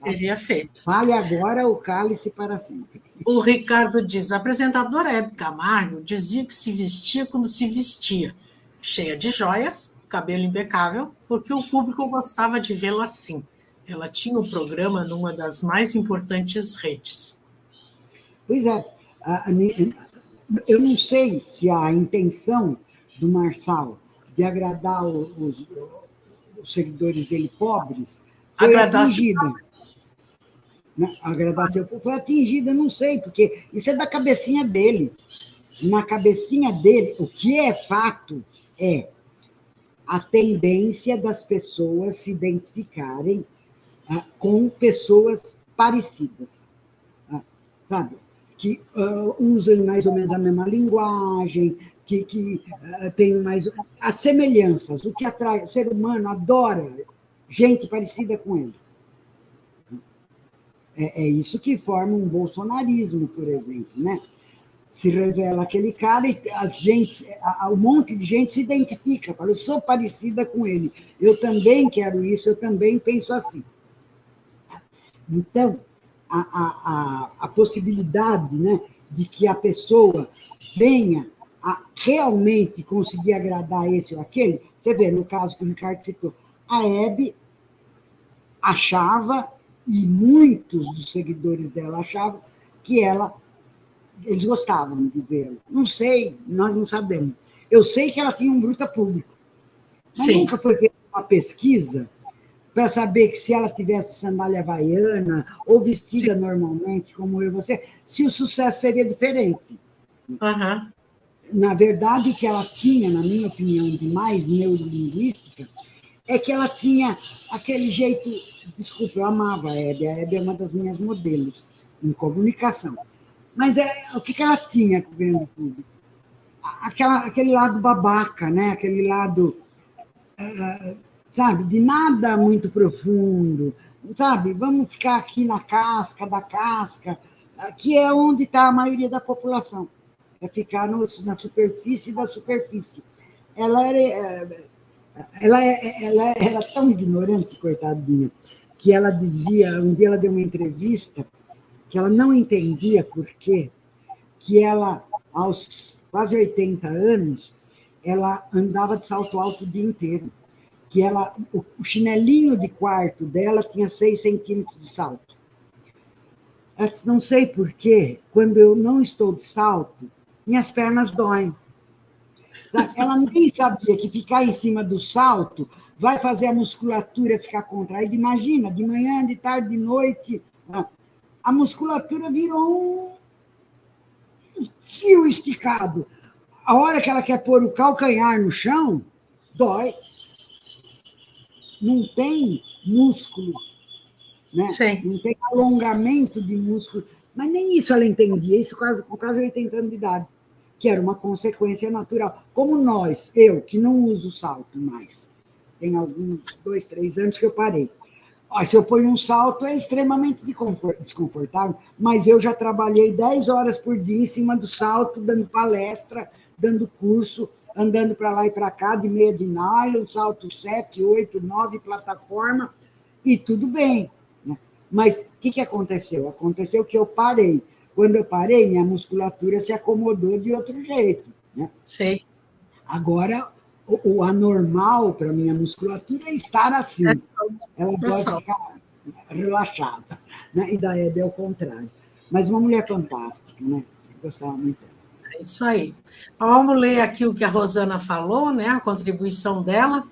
Teria feito. Fale agora o cálice para sempre. O Ricardo diz, a apresentadora Hebe Camargo dizia que se vestia como se vestia, cheia de joias, cabelo impecável, porque o público gostava de vê-la assim. Ela tinha um programa numa das mais importantes redes. Pois é. Eu não sei se a intenção do Marçal de agradar os seguidores dele pobres foi atingida. Agradar seu povo foi atingida, não sei, porque isso é da cabecinha dele. Na cabecinha dele, o que é fato é a tendência das pessoas se identificarem com pessoas parecidas, sabe? Que usam mais ou menos a mesma linguagem, que tem mais... As semelhanças, o que atrai... O ser humano adora gente parecida com ele. É isso que forma um bolsonarismo, por exemplo, né? Se revela aquele cara e um monte de gente se identifica, fala, eu sou parecida com ele, eu também quero isso, eu também penso assim. Então, a possibilidade, né, de que a pessoa venha a realmente conseguir agradar esse ou aquele, você vê, no caso que o Ricardo citou, a Hebe achava, e muitos dos seguidores dela achavam, que eles gostavam de vê-la. Não sei, nós não sabemos. Eu sei que ela tinha um bruta público. Mas nunca foi feita uma pesquisa para saber que se ela tivesse sandália havaiana ou vestida normalmente, como eu e você, se o sucesso seria diferente. Na verdade, o que ela tinha, na minha opinião, de mais neurolinguística, é que ela tinha aquele jeito... Desculpa, eu amava a Hebe é uma das minhas modelos em comunicação. Mas o que ela tinha com o grande público? Aquele lado babaca, né? Aquele lado, sabe, de nada muito profundo, sabe? Vamos ficar aqui na casca da casca, que é onde está a maioria da população, é ficar na superfície da superfície. Ela era tão ignorante, coitadinha, que ela dizia, um dia ela deu uma entrevista, que ela não entendia por quê, que ela, aos quase 80 anos, ela andava de salto alto o dia inteiro, que o chinelinho de quarto dela tinha 6 centímetros de salto. Ela disse, não sei por quê, quando eu não estou de salto, minhas pernas doem. Ela nem sabia que ficar em cima do salto vai fazer a musculatura ficar contraída. Imagina, de manhã, de tarde, de noite, a musculatura virou um fio esticado. A hora que ela quer pôr o calcanhar no chão, dói. Não tem músculo, né? Não tem alongamento de músculo. Mas nem isso ela entendia, isso com quase 80 anos de idade, que era uma consequência natural. Como eu, que não uso salto mais, tem alguns 2, 3 anos que eu parei. Se eu ponho um salto, é extremamente desconfortável, mas eu já trabalhei 10 horas por dia em cima do salto, dando palestra, dando curso, andando para lá e para cá, de meia de nylon, salto 7, 8, 9, plataforma, e tudo bem. Né? Mas o que aconteceu? Aconteceu que eu parei. Quando eu parei, minha musculatura se acomodou de outro jeito. Né? Sei. Agora, o anormal para minha musculatura é estar assim. Ela gosta de ficar relaxada. Né? E da Hebe é o contrário. Mas uma mulher fantástica, né? Eu gostava muito dela. É isso aí. Vamos ler aqui o que a Rosana falou, né? A contribuição dela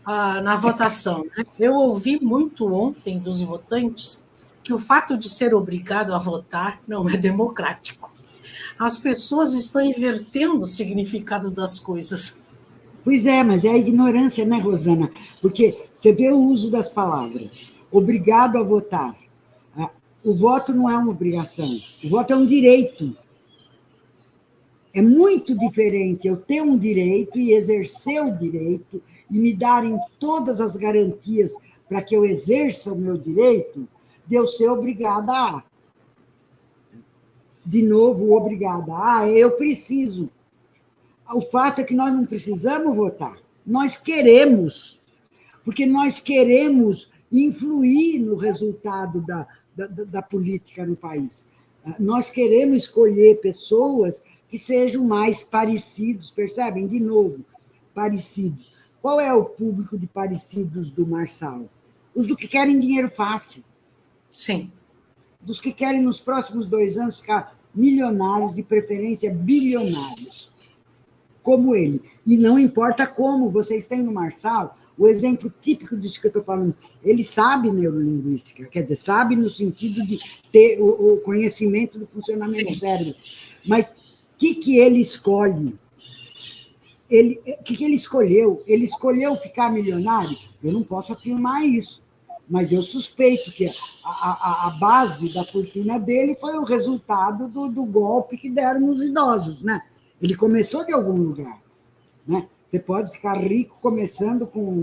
na votação. Né? Eu ouvi muito ontem dos votantes que o fato de ser obrigado a votar não é democrático. As pessoas estão invertendo o significado das coisas. Pois é, mas é a ignorância, né, Rosana? Porque você vê o uso das palavras. Obrigado a votar. O voto não é uma obrigação. O voto é um direito. É muito diferente eu ter um direito e exercer o direito e me darem todas as garantias para que eu exerça o meu direito, de eu ser obrigada a. De novo, obrigada a, eu preciso. O fato é que nós não precisamos votar, nós queremos, porque nós queremos influir no resultado da política no país. Nós queremos escolher pessoas que sejam mais parecidos, percebem? De novo, parecidos. Qual é o público de parecidos do Marçal? Os do que querem dinheiro fácil. Sim. Dos que querem, nos próximos 2 anos, ficar milionários, de preferência bilionários, como ele. E não importa como, vocês têm no Marçal o exemplo típico disso que eu estou falando. Ele sabe neurolinguística, quer dizer, sabe no sentido de ter o conhecimento do funcionamento do cérebro. Mas o que ele escolhe? O que ele escolheu? Ele escolheu ficar milionário? Eu não posso afirmar isso, mas eu suspeito que a base da fortuna dele foi o resultado do golpe que deram nos idosos, né? Ele começou de algum lugar, né? Você pode ficar rico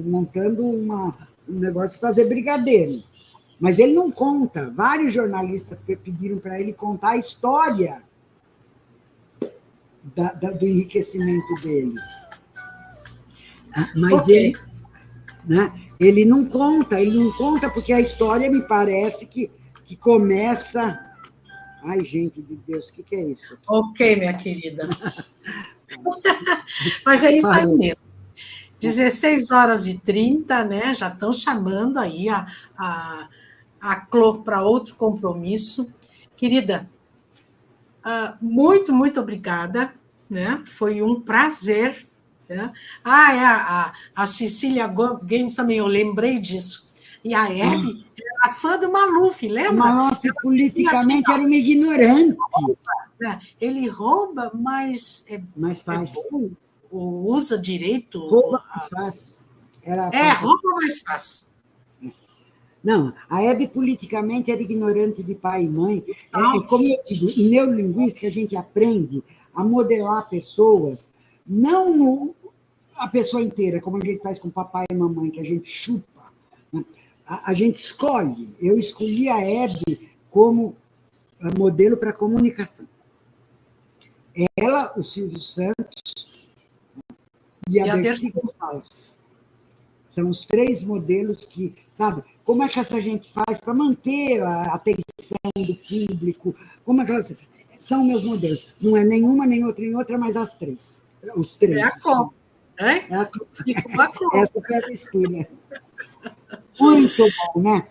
montando um negócio de fazer brigadeiro, mas ele não conta. Vários jornalistas pediram para ele contar a história do enriquecimento dele. Mas ele não conta porque a história me parece que começa... Ai, gente de Deus, o que é isso? Ok, minha querida. Mas é isso aí mesmo. 16h30, né? Já estão chamando aí a Clô para outro compromisso. Querida, muito, muito obrigada, né? Foi um prazer. Né? A Cecília Games também, eu lembrei disso. E a Hebe era fã do Maluf, lembra? Maluf, politicamente, assim, era uma ignorante. Ele rouba, mas faz. Bom, usa direito. Rouba mais fácil. Rouba mais fácil. Não, a Hebe politicamente era ignorante de pai e mãe. Como eu digo, em neurolinguística a gente aprende a modelar pessoas, não a pessoa inteira, como a gente faz com papai e mamãe, que a gente chupa. Né? A gente escolhe. Eu escolhi a Hebe como modelo para comunicação. Ela, o Silvio Santos e a Dercy Gonçalves. São os 3 modelos que, sabe, como é que essa gente faz para manter a atenção do público, como é que elas... São meus modelos. Não é nenhuma, nem outra, mas as 3. Os 3. É a Cló. É a Cló. Essa foi a mistura. Muito bom, né?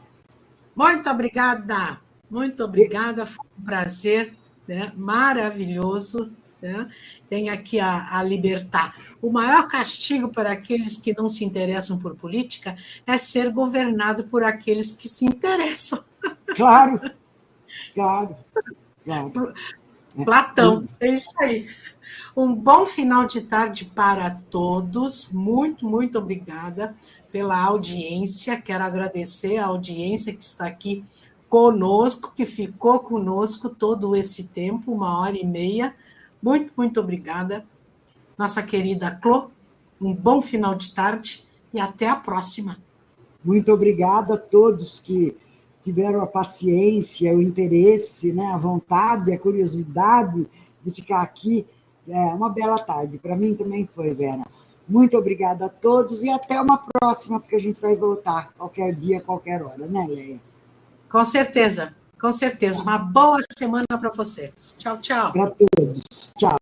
Muito obrigada. Muito obrigada. Foi um prazer, né? Maravilhoso. Né? Tem aqui a Libertar. O maior castigo para aqueles que não se interessam por política é ser governado por aqueles que se interessam. Claro. Platão, é isso aí. Um bom final de tarde para todos. Muito, muito obrigada pela audiência. Quero agradecer a audiência que está aqui conosco, que ficou conosco todo esse tempo, 1h30. Muito, muito obrigada, nossa querida Clô. Um bom final de tarde e até a próxima. Muito obrigada a todos que tiveram a paciência, o interesse, né, a vontade, a curiosidade de ficar aqui. Uma bela tarde. Para mim também foi, Vera. Muito obrigada a todos e até uma próxima, porque a gente vai voltar qualquer dia, qualquer hora, né, Leia? Com certeza. Com certeza. Uma boa semana para você. Tchau, tchau. Para todos. Tchau.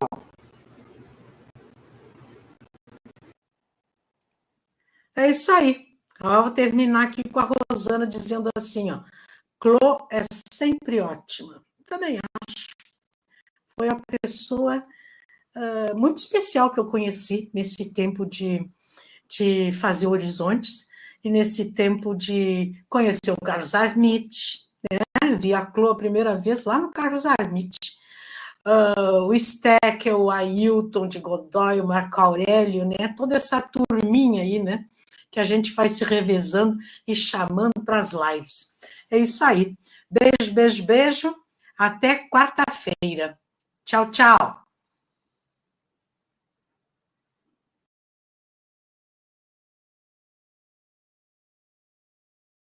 É isso aí. Eu vou terminar aqui com a Rosana dizendo assim, ó, Clô é sempre ótima. Também acho. Foi a pessoa muito especial que eu conheci nesse tempo de fazer Horizontes e nesse tempo de conhecer o Carlos Armit, né? Vi a Clô a primeira vez lá no Carlos Armit. O Steckel, o Ailton de Godoy, o Marco Aurélio, né? Toda essa turminha aí, né? Que a gente vai se revezando e chamando para as lives. É isso aí. Beijo, beijo, beijo. Até quarta-feira. Tchau, tchau.